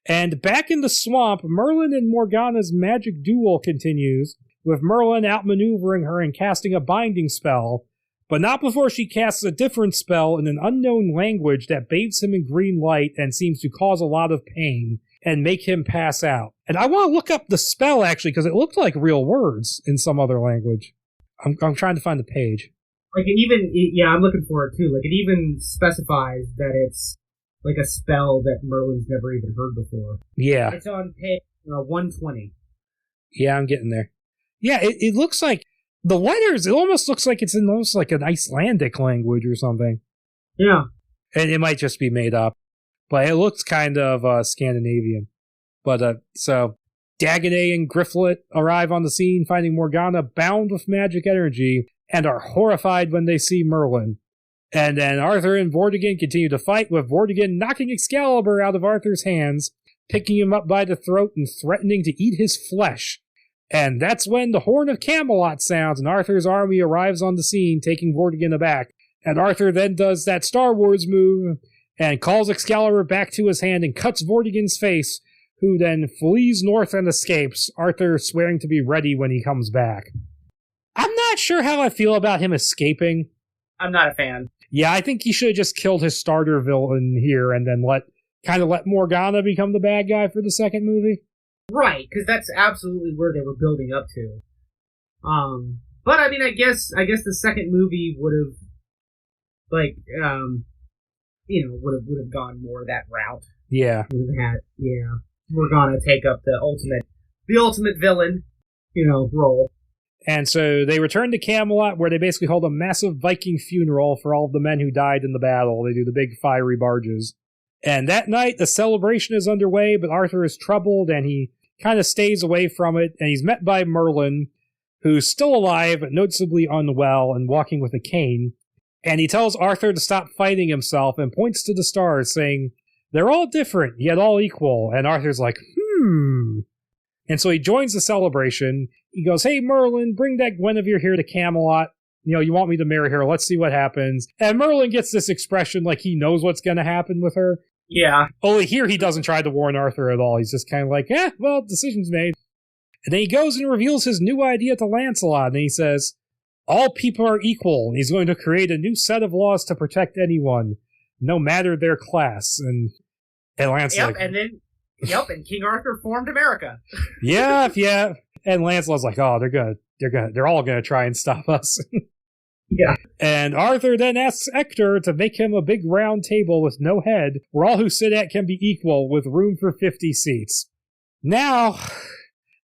And back in the swamp, Merlin and Morgana's magic duel continues, with Merlin outmaneuvering her and casting a binding spell, but not before she casts a different spell in an unknown language that bathes him in green light and seems to cause a lot of pain and make him pass out. And I want to look up the spell, actually, because it looked like real words in some other language. I'm trying to find the page. Like, I'm looking for it, too. Like, it even specifies that it's like a spell that Merlin's never even heard before. Yeah. It's on page 120. Yeah, I'm getting there. Yeah, it looks like the letters, it almost looks like it's in almost like an Icelandic language or something. Yeah. And it might just be made up. But it looks kind of Scandinavian. But so Dagonet and Grifflet arrive on the scene, finding Morgana bound with magic energy, and are horrified when they see Merlin. And then Arthur and Vortigern continue to fight, with Vortigern knocking Excalibur out of Arthur's hands, picking him up by the throat and threatening to eat his flesh. And that's when the Horn of Camelot sounds, and Arthur's army arrives on the scene, taking Vortigern aback. And Arthur then does that Star Wars move, and calls Excalibur back to his hand and cuts Vortigern's face, who then flees north and escapes, Arthur swearing to be ready when he comes back. I'm not sure how I feel about him escaping. I'm not a fan. Yeah, I think he should have just killed his starter villain here and then let Morgana become the bad guy for the second movie. Right, because that's absolutely where they were building up to. But I mean, I guess the second movie would have, would have gone more that route. Yeah. Morgana take up the ultimate villain, role. And so they return to Camelot, where they basically hold a massive Viking funeral for all of the men who died in the battle. They do the big fiery barges. And that night, the celebration is underway, but Arthur is troubled, and he kind of stays away from it, and he's met by Merlin, who's still alive, but noticeably unwell, and walking with a cane. And he tells Arthur to stop fighting himself, and points to the stars, saying, "They're all different, yet all equal." And Arthur's like, And so he joins the celebration. He goes, "Hey, Merlin, bring that Guinevere here to Camelot. You want me to marry her. Let's see what happens." And Merlin gets this expression like he knows what's going to happen with her. Yeah. Only here he doesn't try to warn Arthur at all. He's just kind of like, well, decision's made. And then he goes and reveals his new idea to Lancelot. And he says, all people are equal. And he's going to create a new set of laws to protect anyone, no matter their class. And Lancelot... and King Arthur formed America. yeah. And Lancelot's like, oh, they're all gonna try and stop us. Yeah. And Arthur then asks Hector to make him a big round table with no head, where all who sit at can be equal, with room for 50 seats. Now,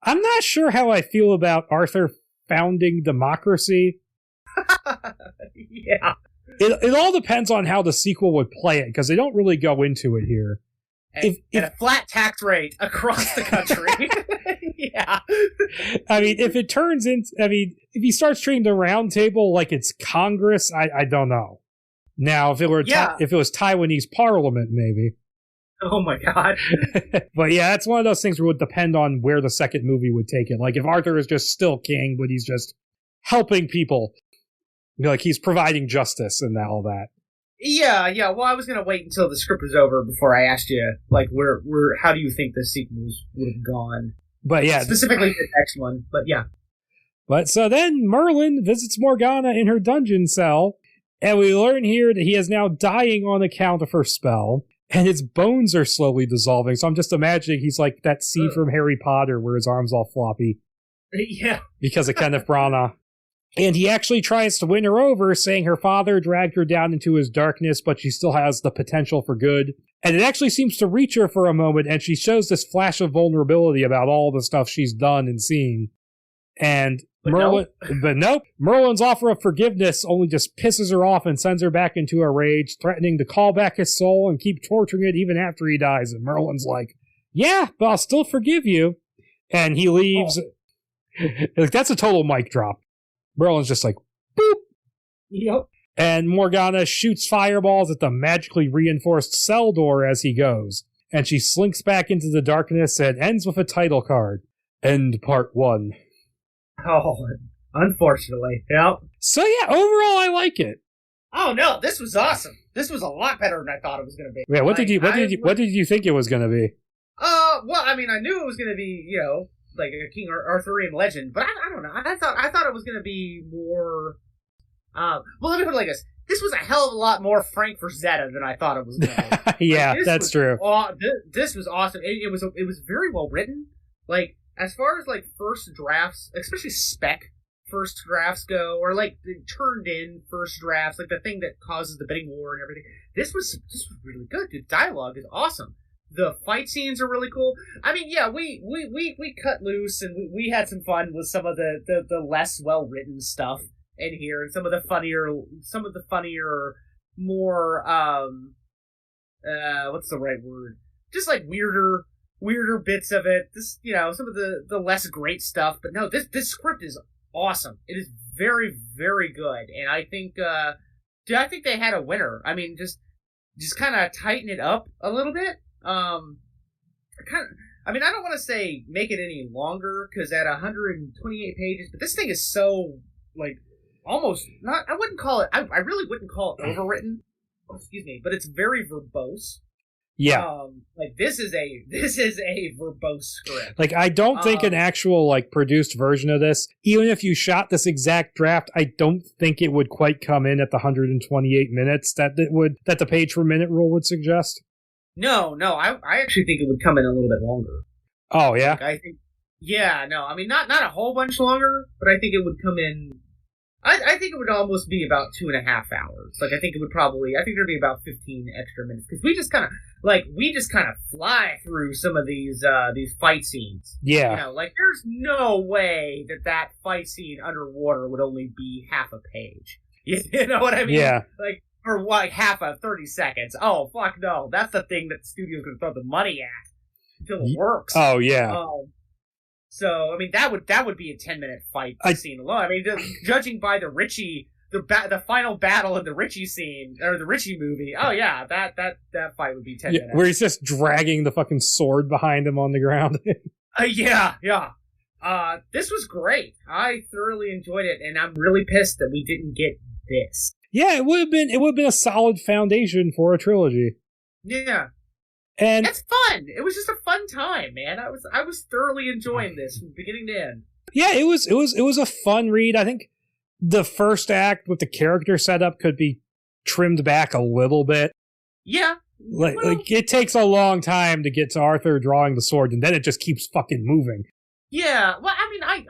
I'm not sure how I feel about Arthur founding democracy. Yeah. It all depends on how the sequel would play it, because they don't really go into it here. At a flat tax rate across the country. Yeah. I mean, if he starts treating the round table like it's Congress, I don't know. Now, if it was Taiwanese Parliament, maybe. Oh my god. But yeah, that's one of those things where it would depend on where the second movie would take it. Like if Arthur is just still king, but he's just helping people, like he's providing justice and all that. Yeah. Well, I was gonna wait until the script was over before I asked you, like, how do you think the sequels would have gone? But yeah, specifically the next one. But yeah. But so then Merlin visits Morgana in her dungeon cell, and we learn here that he is now dying on account of her spell, and his bones are slowly dissolving. So I'm just imagining he's like that scene from Harry Potter where his arm's all floppy. Yeah. Because of Kenneth Branagh. And he actually tries to win her over, saying her father dragged her down into his darkness, but she still has the potential for good. And it actually seems to reach her for a moment, and she shows this flash of vulnerability about all the stuff she's done and seen. But nope, Merlin's offer of forgiveness only just pisses her off and sends her back into a rage, threatening to call back his soul and keep torturing it even after he dies. And Merlin's like, yeah, but I'll still forgive you. And he leaves. Oh. Like, that's a total mic drop. Merlin's just like, boop. Yep. And Morgana shoots fireballs at the magically reinforced cell door as he goes. And she slinks back into the darkness and ends with a title card. End part 1. Oh, unfortunately. Yep. So yeah, overall I like it. Oh no, this was awesome. This was a lot better than I thought it was going to be. Yeah, what did you think it was going to be? Well, I mean, I knew it was going to be, like a King Arthurian legend, but I don't know. I thought it was going to be more. Well, let me put it like this: this was a hell of a lot more Frank Frazetta than I thought it was going to be. Yeah, that's true. This was awesome. It was very well written. Like as far as like first drafts, especially spec first drafts go, or like the turned in first drafts, like the thing that causes the bidding war and everything. This was really good. The dialogue is awesome. The fight scenes are really cool. I mean, yeah, we cut loose and we had some fun with some of the less well written stuff in here, and some of the funnier, more what's the right word? Just like weirder weirder bits of it. This, some of the less great stuff. But no, this script is awesome. It is very, very good, and I think they had a winner. I mean, just kind of tighten it up a little bit. I don't want to say make it any longer because at 128 pages, but this thing is so like almost not. I wouldn't call it. I really wouldn't call it overwritten. Excuse me, but it's very verbose. Yeah. This is a verbose script. Like, I don't think an actual, like, produced version of this, even if you shot this exact draft, I don't think it would quite come in at the 128 minutes that the page per minute rule would suggest. No, I actually think it would come in a little bit longer. Oh, yeah? Like, I think, not a whole bunch longer, but I think it would come in. I think it would almost be about 2.5 hours. Like, I think there'd be about 15 extra minutes because we just kind of fly through some of these fight scenes. Yeah. There's no way that fight scene underwater would only be half a page. You know what I mean? Yeah. Or half of 30 seconds. Oh, fuck no. That's the thing that the studio's going to throw the money at until it works. Oh, yeah. So, I mean, that would be a 10-minute fight scene alone. I mean, judging by the Richie, the final battle in the Richie scene, or the Richie movie, oh yeah, that fight would be 10 minutes. Where he's just dragging the fucking sword behind him on the ground. Yeah. This was great. I thoroughly enjoyed it, and I'm really pissed that we didn't get this. Yeah, it would have been a solid foundation for a trilogy. Yeah. And it's fun. It was just a fun time, man. I was thoroughly enjoying this from beginning to end. Yeah, it was a fun read. I think the first act with the character setup could be trimmed back a little bit. Yeah. Like it takes a long time to get to Arthur drawing the sword, and then it just keeps fucking moving. Yeah. Well, I mean, I'd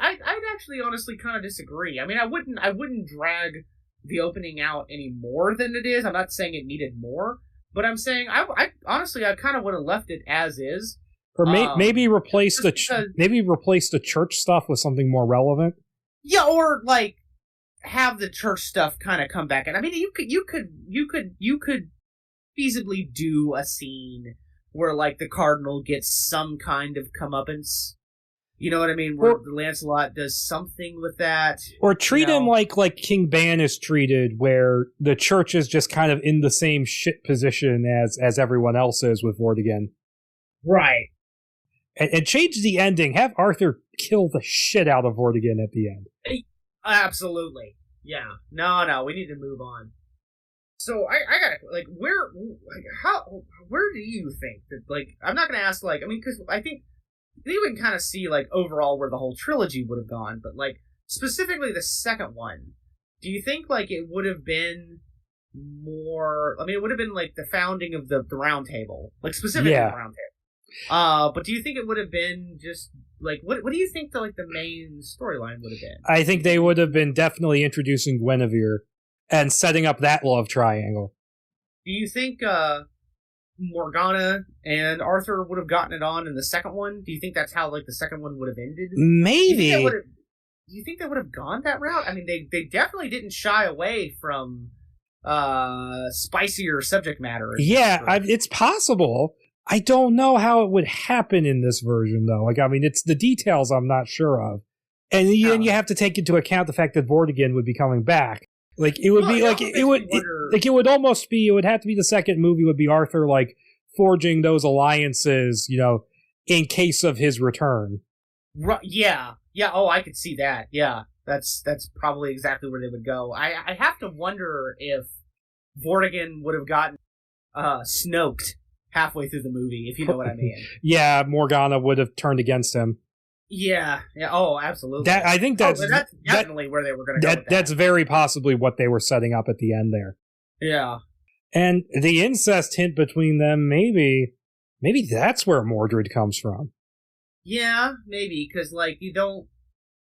actually honestly kind of disagree. I mean, I wouldn't drag the opening out any more than it is. I'm not saying it needed more. But I'm saying, I honestly, I kind of would have left it as is, or maybe replace the church stuff with something more relevant. Yeah, or like have the church stuff kind of come back. And I mean, you could feasibly do a scene where like the cardinal gets some kind of comeuppance. You know what I mean? Where Lancelot does something with that. Or treat him like King Ban is treated, where the church is just kind of in the same shit position as everyone else is with Vortigern. Right. And change the ending. Have Arthur kill the shit out of Vortigern at the end. Absolutely. Yeah. No, we need to move on. So I gotta, like, where do you think that, like, I'm not gonna ask, like, I mean, because I think you can kind of see, like, overall where the whole trilogy would have gone, but, like, specifically the second one, do you think, like, it would have been more, I mean, it would have been, like, the founding of the Round Table, like, specifically the Round Table. But do you think it would have been just, like, what do you think the main storyline would have been? I think they would have been definitely introducing Guinevere and setting up that love triangle. Do you think, Morgana and Arthur would have gotten it on in the second one? Do you think that's how, like, the second one would have ended? Maybe. Do you think they would have gone that route? I mean, they definitely didn't shy away from spicier subject matter. Yeah, it's possible. I don't know how it would happen in this version, though. Like, I mean, it's the details I'm not sure of. And then you have to take into account the fact that Vortigern would be coming back. Like, it would be like it would almost be, it would have to be the second movie would be Arthur, like, forging those alliances, you know, in case of his return. Right, yeah. Oh, I could see that. Yeah, that's probably exactly where they would go. I have to wonder if Vortigern would have gotten snoked halfway through the movie, if you know what I mean. Yeah, Morgana would have turned against him. Yeah. Oh, absolutely. I think that's definitely where they were going to go with that. That's very possibly what they were setting up at the end there. Yeah. And the incest hint between them, maybe that's where Mordred comes from. Yeah, maybe, because, like, you don't...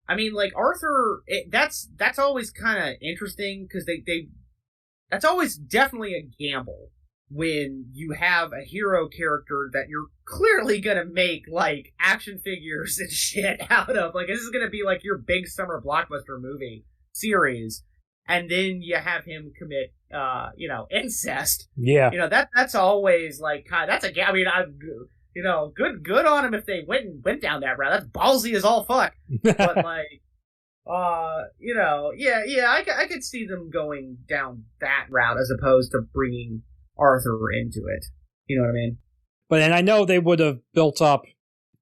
I mean, like, Arthur, that's always kind of interesting, because they that's always definitely a gamble when you have a hero character that you're clearly gonna make, like, action figures and shit out of. Like, this is gonna be, like, your big summer blockbuster movie series, and then you have him commit, incest. Yeah. You know, that's always, like, that's a... I mean, good on them if they went down that route. That's ballsy as all fuck. But like, I could see them going down that route as opposed to bringing Arthur into it. You know what I mean? But and I know they would have built up.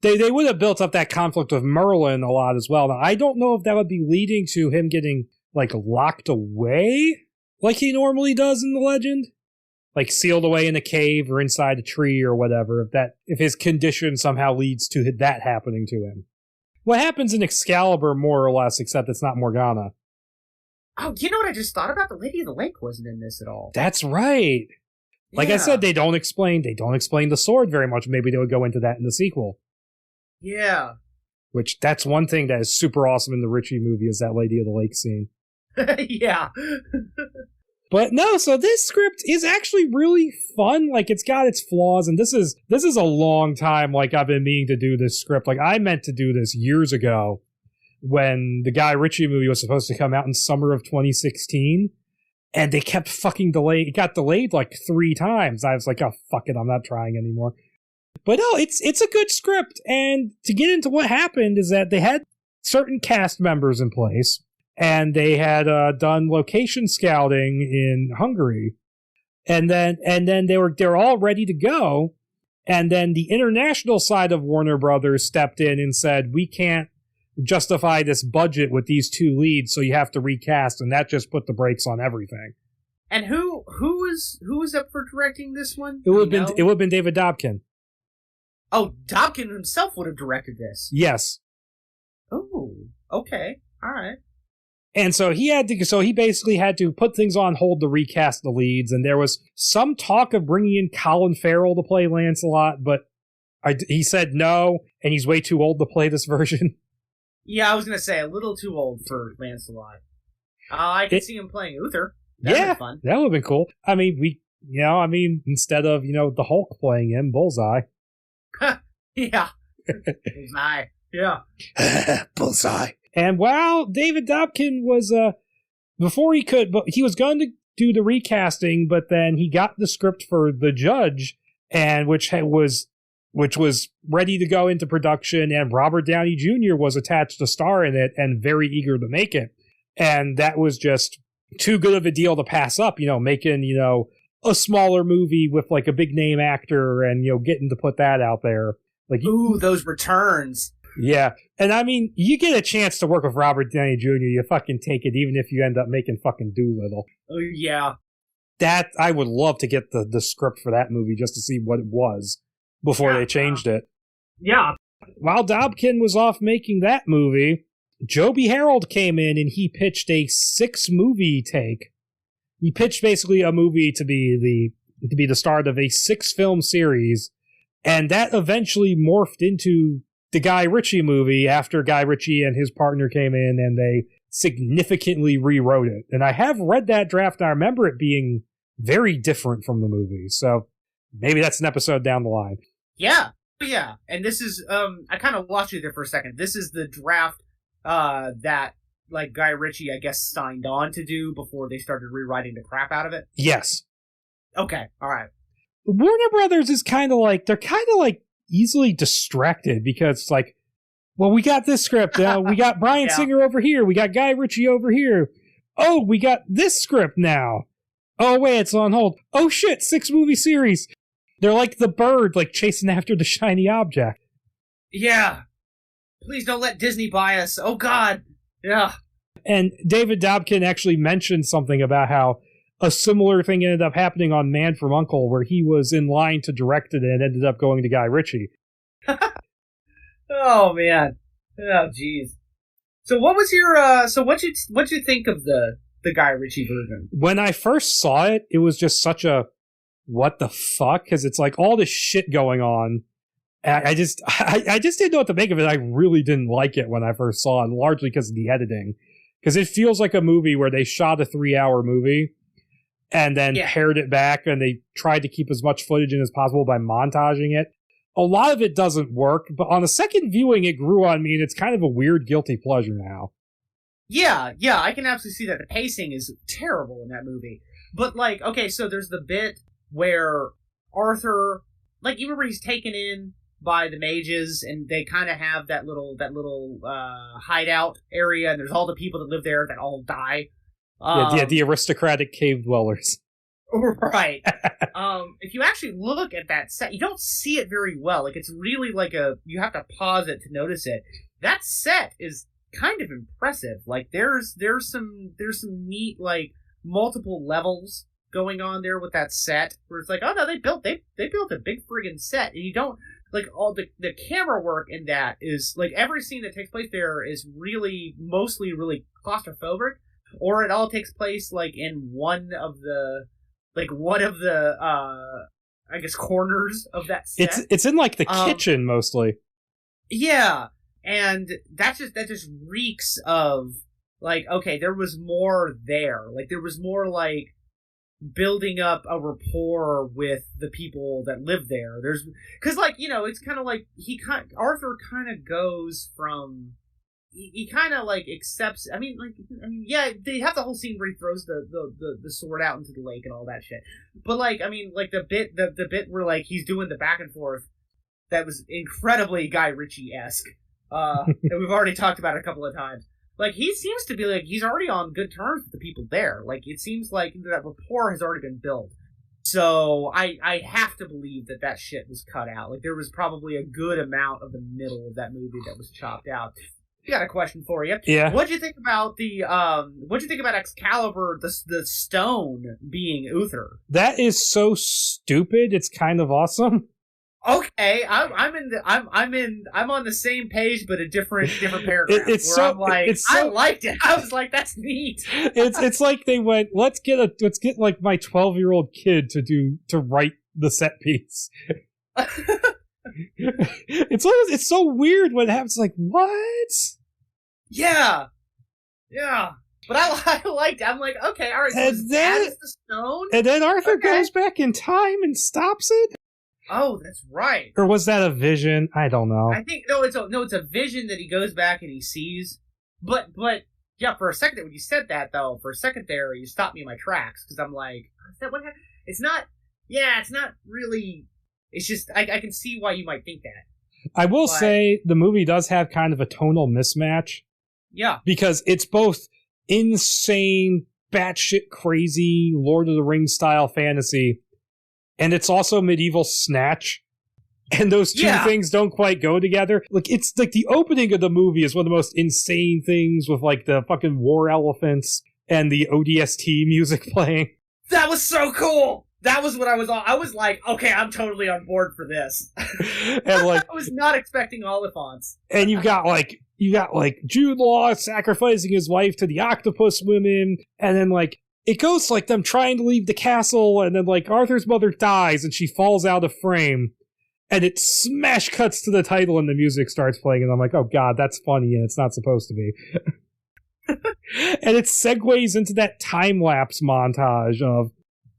They would have built up that conflict with Merlin a lot as well. Now, I don't know if that would be leading to him getting like locked away like he normally does in the legend. Like sealed away in a cave or inside a tree or whatever, if his condition somehow leads to that happening to him. What happens in Excalibur, more or less, except it's not Morgana. Oh, you know what I just thought about? The Lady of the Lake wasn't in this at all. That's right. Like I said, they don't explain the sword very much. Maybe they would go into that in the sequel. Yeah. Which, that's one thing that is super awesome in the Ritchie movie, is that Lady of the Lake scene. Yeah. But no, so this script is actually really fun. Like, it's got its flaws, and this is a long time, like, I've been meaning to do this script. Like, I meant to do this years ago when the Guy Ritchie movie was supposed to come out in summer of 2016, and they kept fucking delaying. It got delayed like 3 times. I was like, oh, fuck it, I'm not trying anymore. But no, it's a good script, and to get into what happened is that they had certain cast members in place, and they had done location scouting in Hungary, and then they're all ready to go, and then the international side of Warner Brothers stepped in and said, we can't justify this budget with these 2 leads, so you have to recast, and that just put the brakes on everything. And who was up for directing this one? It would have been David Dobkin. Oh, Dobkin himself would have directed this. Yes. Oh, okay, all right. And so he basically had to put things on hold to recast the leads, and there was some talk of bringing in Colin Farrell to play Lancelot, but he said no, and he's way too old to play this version. Yeah, I was going to say, a little too old for Lancelot. I could see him playing Uther. That'd be fun. That would have been cool. I mean, instead of, the Hulk playing him, Bullseye. Yeah. Bullseye. Yeah. Bullseye. And while David Dobkin was, he was going to do the recasting, but then he got the script for The Judge, and which was ready to go into production, and Robert Downey Jr. was attached to star in it and very eager to make it. And that was just too good of a deal to pass up, making, a smaller movie with like a big name actor and, getting to put that out there. Like, ooh, those returns. Yeah. And I mean, you get a chance to work with Robert Downey Jr., you fucking take it, even if you end up making fucking Doolittle. Oh, yeah. That, I would love to get the script for that movie just to see what it was before they changed it. Yeah. While Dobkin was off making that movie, Joby Harold came in and he pitched a 6-movie take. He pitched basically a movie to be the start of a 6-film series, and that eventually morphed into the Guy Ritchie movie after Guy Ritchie and his partner came in and they significantly rewrote it. And I have read that draft, and I remember it being very different from the movie. So maybe that's an episode down the line. Yeah. Yeah. And this is, I kind of lost you there for a second. This is the draft that, like, Guy Ritchie, I guess, signed on to do before they started rewriting the crap out of it? Yes. Okay. All right. Warner Brothers is kind of like easily distracted, because it's like, well, we got this script. We got Bryan Singer over here. We got Guy Ritchie over here. Oh, we got this script now. Oh, wait, it's on hold. Oh, shit, 6-movie series. They're like the bird, like chasing after the shiny object. Yeah. Please don't let Disney buy us. Oh, God. Yeah. And David Dobkin actually mentioned something about how a similar thing ended up happening on Man from U.N.C.L.E., where he was in line to direct it and ended up going to Guy Ritchie. Oh, man. Oh, jeez. So what was your, what'd you think of the Guy Ritchie version? When I first saw it, it was just such a, what the fuck? Because it's like all this shit going on. And I just didn't know what to make of it. I really didn't like it when I first saw it, largely because of the editing. Because it feels like a movie where they shot a 3-hour movie and then pared it back, and they tried to keep as much footage in as possible by montaging it. A lot of it doesn't work, but on a second viewing, it grew on me, and it's kind of a weird guilty pleasure now. Yeah, I can absolutely see that. The pacing is terrible in that movie. But, like, okay, so there's the bit where Arthur, like, you remember he's taken in by the mages, and they kind of have that little hideout area, and there's all the people that live there that all die. The aristocratic cave dwellers. Right. If you actually look at that set, you don't see it very well. Like, it's really like you have to pause it to notice it. That set is kind of impressive. Like, there's some neat, like, multiple levels going on there with that set, where it's like, oh no, they built a big friggin' set, and you don't, like, all the camera work in that is, like, every scene that takes place there is mostly really claustrophobic, or it all takes place, like, in one of the I guess corners of that set. It's in, like, the kitchen mostly. Yeah, and that just reeks of, like, okay, there was more there. Like, there was more, like, building up a rapport with the people that live there. Because, like, you know, it's kind of like Arthur kind of goes from, he kind of, like, accepts. I mean, yeah, they have the whole scene where he throws the sword out into the lake and all that shit. But, like, I mean, like, the bit where, like, he's doing the back and forth, that was incredibly Guy Ritchie-esque. That we've already talked about a couple of times. Like, he seems to be, like, he's already on good terms with the people there. Like, it seems like that rapport has already been built. So, I have to believe that shit was cut out. Like, there was probably a good amount of the middle of that movie that was chopped out. I got a question for you. Yeah. What'd you think about Excalibur, the stone being Uther? That is so stupid, it's kind of awesome. Okay, I'm on the same page, but a different paragraph. I liked it. I was like, that's neat. It's like they went, let's get like my 12-year-old kid to write the set piece. It's so weird when it happens. Like, what? Yeah. But I liked it. I'm like, okay, all right. So that is the stone, and then Arthur goes back in time and stops it. Oh, that's right. Or was that a vision? I don't know. I think it's a vision that he goes back and he sees. But yeah, for a second when you said that though, you stopped me in my tracks because I'm like, is that what happened? It's not. Yeah, it's not really. It's just I can see why you might think that. I will say the movie does have kind of a tonal mismatch. Yeah, because it's both insane, batshit crazy Lord of the Rings style fantasy. And it's also medieval Snatch. And those two things don't quite go together. Like, it's like the opening of the movie is one of the most insane things with, like, the fucking war elephants and the ODST music playing. That was so cool! That was what I was on. I was like, okay, I'm totally on board for this. And, like, I was not expecting Oliphants. And you got Jude Law sacrificing his wife to the octopus women, and then, like, it goes like them trying to leave the castle, and then, like, Arthur's mother dies, and she falls out of frame, and it smash cuts to the title, and the music starts playing, and I'm like, oh god, that's funny, and it's not supposed to be. And it segues into that time-lapse montage of,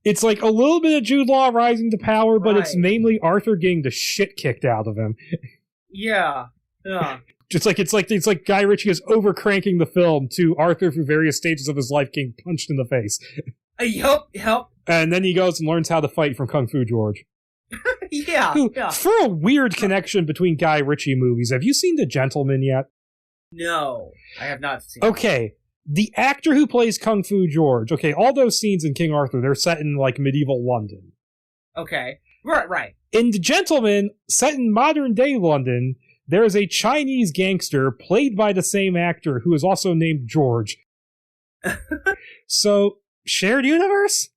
it's like a little bit of Jude Law rising to power, but it's mainly Arthur getting the shit kicked out of him. Yeah. It's like Guy Ritchie is overcranking the film to Arthur through various stages of his life getting punched in the face. Yup. And then he goes and learns how to fight from Kung Fu George. Yeah. For a weird connection between Guy Ritchie movies, have you seen The Gentleman yet? No, I have not seen it. Okay, the actor who plays Kung Fu George, all those scenes in King Arthur, they're set in, like, medieval London. Okay, right. In The Gentleman, set in modern-day London, there is a Chinese gangster played by the same actor who is also named George. So, shared universe?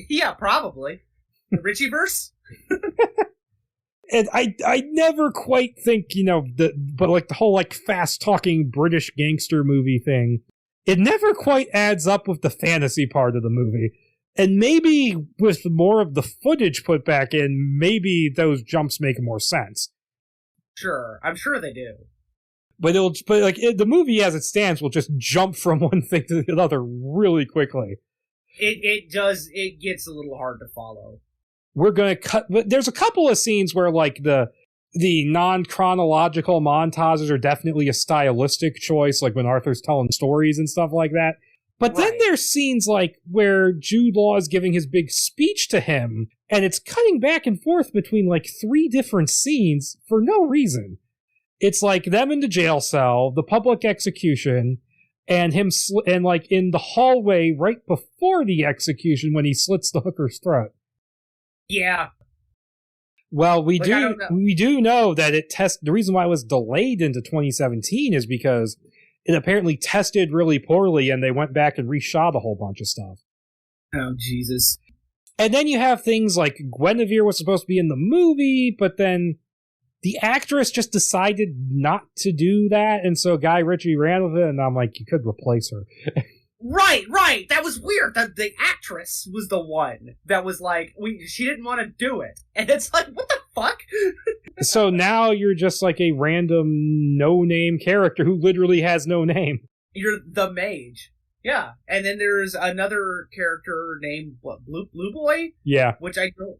Yeah, probably. The Ritchieverse? And I never quite think, but like the whole like fast-talking British gangster movie thing, it never quite adds up with the fantasy part of the movie. And maybe with more of the footage put back in, maybe those jumps make more sense. Sure, I'm sure they do. But the movie as it stands will just jump from one thing to the other really quickly. It does. It gets a little hard to follow. We're gonna cut. But there's a couple of scenes where like the non-chronological montages are definitely a stylistic choice, like when Arthur's telling stories and stuff like that. But then Right. there's scenes like where Jude Law is giving his big speech to him, and it's cutting back and forth between like 3 different scenes for no reason. It's like them in the jail cell, the public execution, and him and like in the hallway right before the execution when he slits the hooker's throat. Yeah. Well, Like, I don't know. we do know that the reason why it was delayed into 2017 is because it apparently tested really poorly, and they went back and reshot a whole bunch of stuff. Oh, Jesus. And then you have things like Guinevere was supposed to be in the movie, but then the actress just decided not to do that, and so Guy Ritchie ran with it, and I'm like, you could replace her. Right. That was weird. The actress was the one that was like, she didn't want to do it. And it's like, what the fuck? So now you're just like a random no-name character who literally has no name. You're the mage. Yeah. And then there's another character named, Blue Boy? Yeah. Which I don't,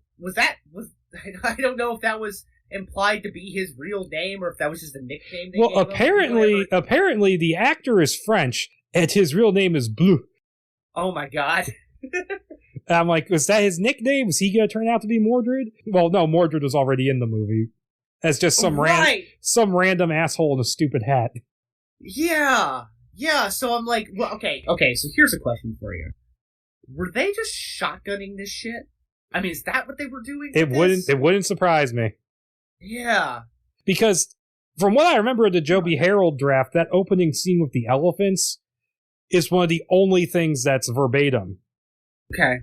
I don't know if that was implied to be his real name or if that was just a nickname they Well, gave him. apparently the actor is French, and his real name is Bleu. Oh my god. I'm like, was that his nickname? Was he going to turn out to be Mordred? Well, no, Mordred was already in the movie as just some random asshole in a stupid hat. Yeah. So I'm like, well, okay. So here's a question for you: were they just shotgunning this shit? I mean, is that what they were doing? It wouldn't surprise me. Yeah. Because from what I remember of the Joby Harold draft, that opening scene with the elephants is one of the only things that's verbatim. Okay.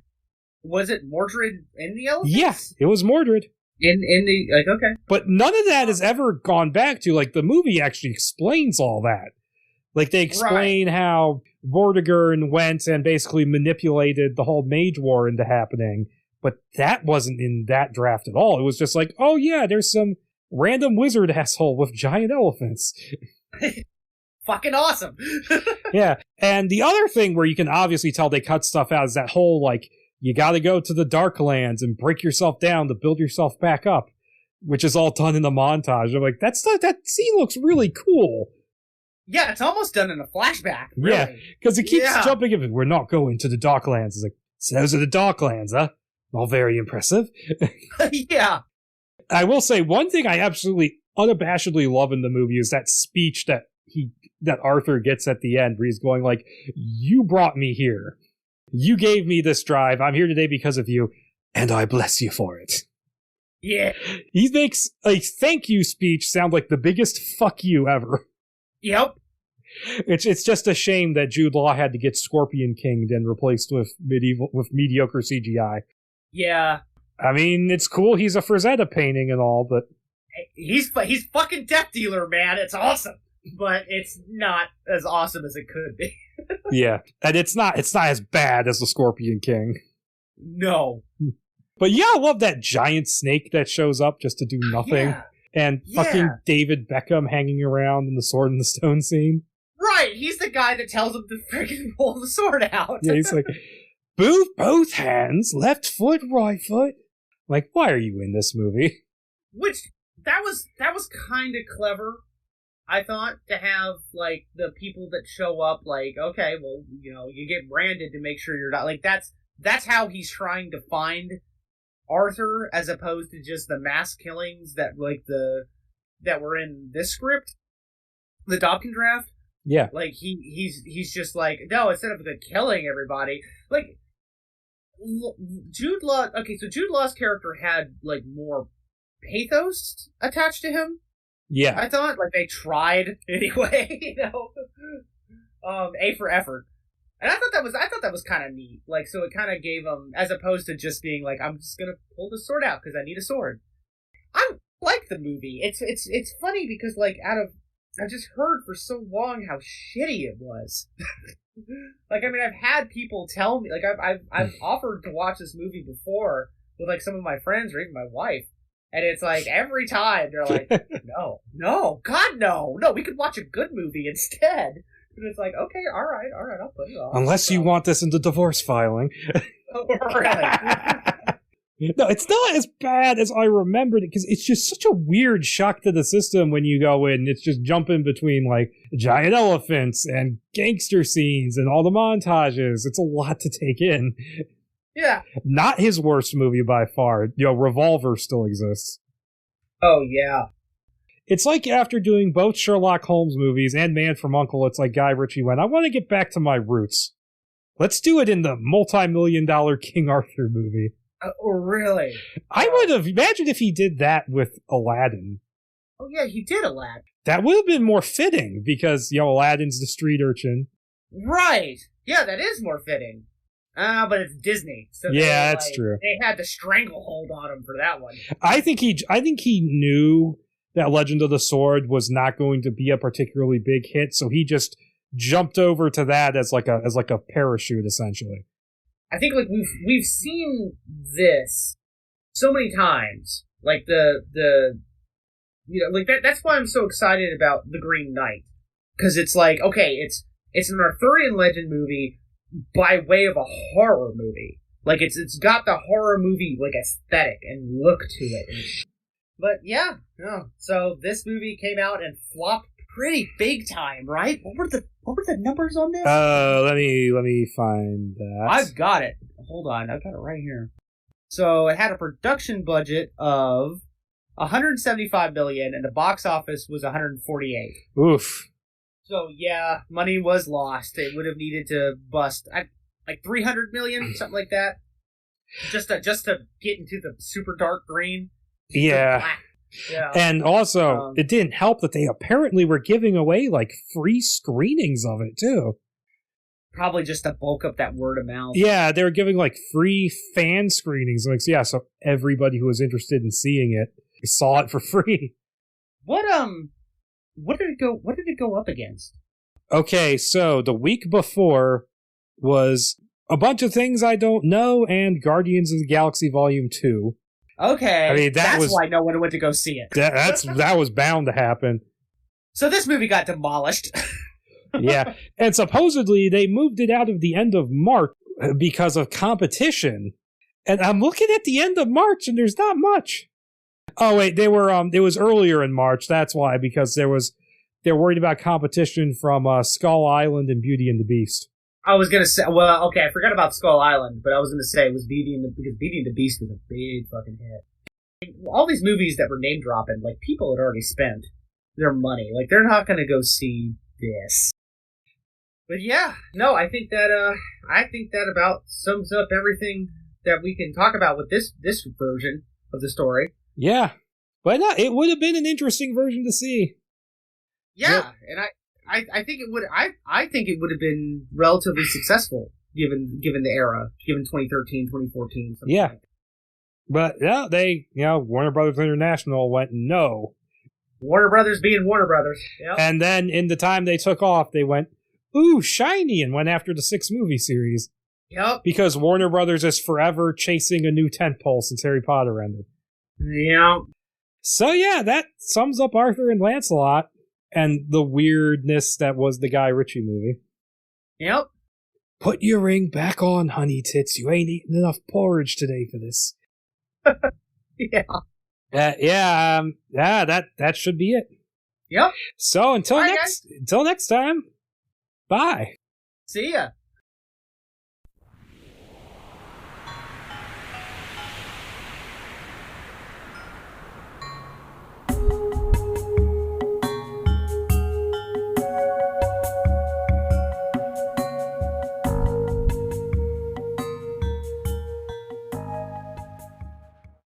Was it Mordred in the elephants? Yes, it was Mordred. In the okay. But none of that has ever gone back to, like, the movie actually explains all that. Like, they explain how Vortigern went and basically manipulated the whole Mage War into happening, but that wasn't in that draft at all. It was just like, oh yeah, there's some random wizard asshole with giant elephants. Fucking awesome. Yeah, and the other thing where you can obviously tell they cut stuff out is that whole, like, you gotta go to the Darklands and break yourself down to build yourself back up, which is all done in the montage. I'm like, that scene looks really cool. Yeah, it's almost done in a flashback. Really. Yeah, because it keeps jumping in. We're not going to the Darklands. It's like, so those are the Darklands, huh? All very impressive. Yeah. I will say one thing I absolutely unabashedly love in the movie is that speech that Arthur gets at the end, where he's going like, "You brought me here. You gave me this drive. I'm here today because of you, and I bless you for it." Yeah. He makes a thank you speech sound like the biggest fuck you ever. Yep. It's just a shame that Jude Law had to get Scorpion Kinged and replaced with mediocre CGI. Yeah. I mean, it's cool he's a Frazetta painting and all, but He's fucking Death Dealer, man. It's awesome. But it's not as awesome as it could be. yeah. And it's not as bad as the Scorpion King. No. But yeah, I love that giant snake that shows up just to do nothing. Yeah. And fucking David Beckham hanging around in the Sword in the Stone scene. Right, he's the guy that tells him to freaking pull the sword out. Yeah, he's like, move both hands, left foot, right foot. Like, why are you in this movie? Which, that was kind of clever, I thought, to have, like, the people that show up, like, okay, well, you know, you get branded to make sure you're not, like, that's how he's trying to find Arthur, as opposed to just the mass killings that, like, that were in this script, the Dobkin draft. Yeah. Like, he's just like, no, instead of killing everybody, like, Jude Law, okay, so Jude Law's character had, like, more pathos attached to him. Yeah. I thought, like, they tried anyway, you know? A for effort. And I thought that was kind of neat. Like, so it kind of gave him, as opposed to just being like, I'm just gonna pull the sword out because I need a sword. I like the movie. It's funny because, like, I've just heard for so long how shitty it was. Like, I mean, I've had people tell me, like, I've offered to watch this movie before with, like, some of my friends or even my wife, and it's like every time they're like, no, God, no, we could watch a good movie instead. And it's like, okay, all right, I'll put it on. Unless you want this into divorce filing. Oh, really? No, it's not as bad as I remembered it because it's just such a weird shock to the system when you go in. It's just jumping between like giant elephants and gangster scenes and all the montages. It's a lot to take in. Yeah. Not his worst movie by far. Revolver still exists. Oh, yeah. It's like after doing both Sherlock Holmes movies and Man from U.N.C.L.E., it's like Guy Ritchie went, I want to get back to my roots. Let's do it in the multi-million-dollar King Arthur movie. Oh, really? I would have imagined if he did that with Aladdin. Oh, yeah, he did Aladdin. That would have been more fitting because, Aladdin's the street urchin. Right. Yeah, that is more fitting. But it's Disney. So yeah, that's true. They had the stranglehold on him for that one. I think he knew that Legend of the Sword was not going to be a particularly big hit, so he just jumped over to that as like a parachute, essentially. I think like we've seen this so many times, like that's why I'm so excited about The Green Knight, because it's like, okay, it's an Arthurian legend movie by way of a horror movie. Like it's got the horror movie like aesthetic and look to it. But yeah, no. So this movie came out and flopped pretty big time, right? What were the numbers on this? Let me find that. I've got it. Hold on, I've got it right here. So it had a production budget of $175 million, and the box office was $148. Oof. So yeah, money was lost. It would have needed to bust like $300 million, something like that, just to get into the super dark green. Yeah. Yeah. And also, it didn't help that they apparently were giving away like free screenings of it too. Probably just to bulk up that word of mouth. Yeah, they were giving like free fan screenings. Like, so, yeah, so everybody who was interested in seeing it saw it for free. What did it go up against? Okay, so the week before was A Bunch of Things I Don't Know and Guardians of the Galaxy Volume 2. Okay, I mean, that's why no one went to go see it. That was bound to happen. So this movie got demolished. Yeah, and supposedly they moved it out of the end of March because of competition. And I'm looking at the end of March, and there's not much. Oh wait, they were. It was earlier in March. That's why, because they're worried about competition from Skull Island and Beauty and the Beast. I was gonna say, well, okay, I forgot about Skull Island, but I was gonna say it was because Beauty and the Beast was a big fucking hit. All these movies that were name dropping, like people had already spent their money, like they're not gonna go see this. But yeah, no, I think that about sums up everything that we can talk about with this version of the story. Yeah, but no, it would have been an interesting version to see. Yeah, and I think it would. I think it would have been relatively successful given the era, given 2013, 2014. Yeah, like that. But yeah, Warner Brothers International went no. Warner Brothers being Warner Brothers. Yep. And then in the time they took off, they went, ooh, shiny, and went after the 6-movie series. Yep. Because Warner Brothers is forever chasing a new tentpole since Harry Potter ended. Yep. So yeah, that sums up Arthur and Lancelot and the weirdness that was the Guy Ritchie movie. Yep. Put your ring back on, honey tits. You ain't eaten enough porridge today for this. Yeah. That should be it. Yep. So until Bye, next time, bye. See ya.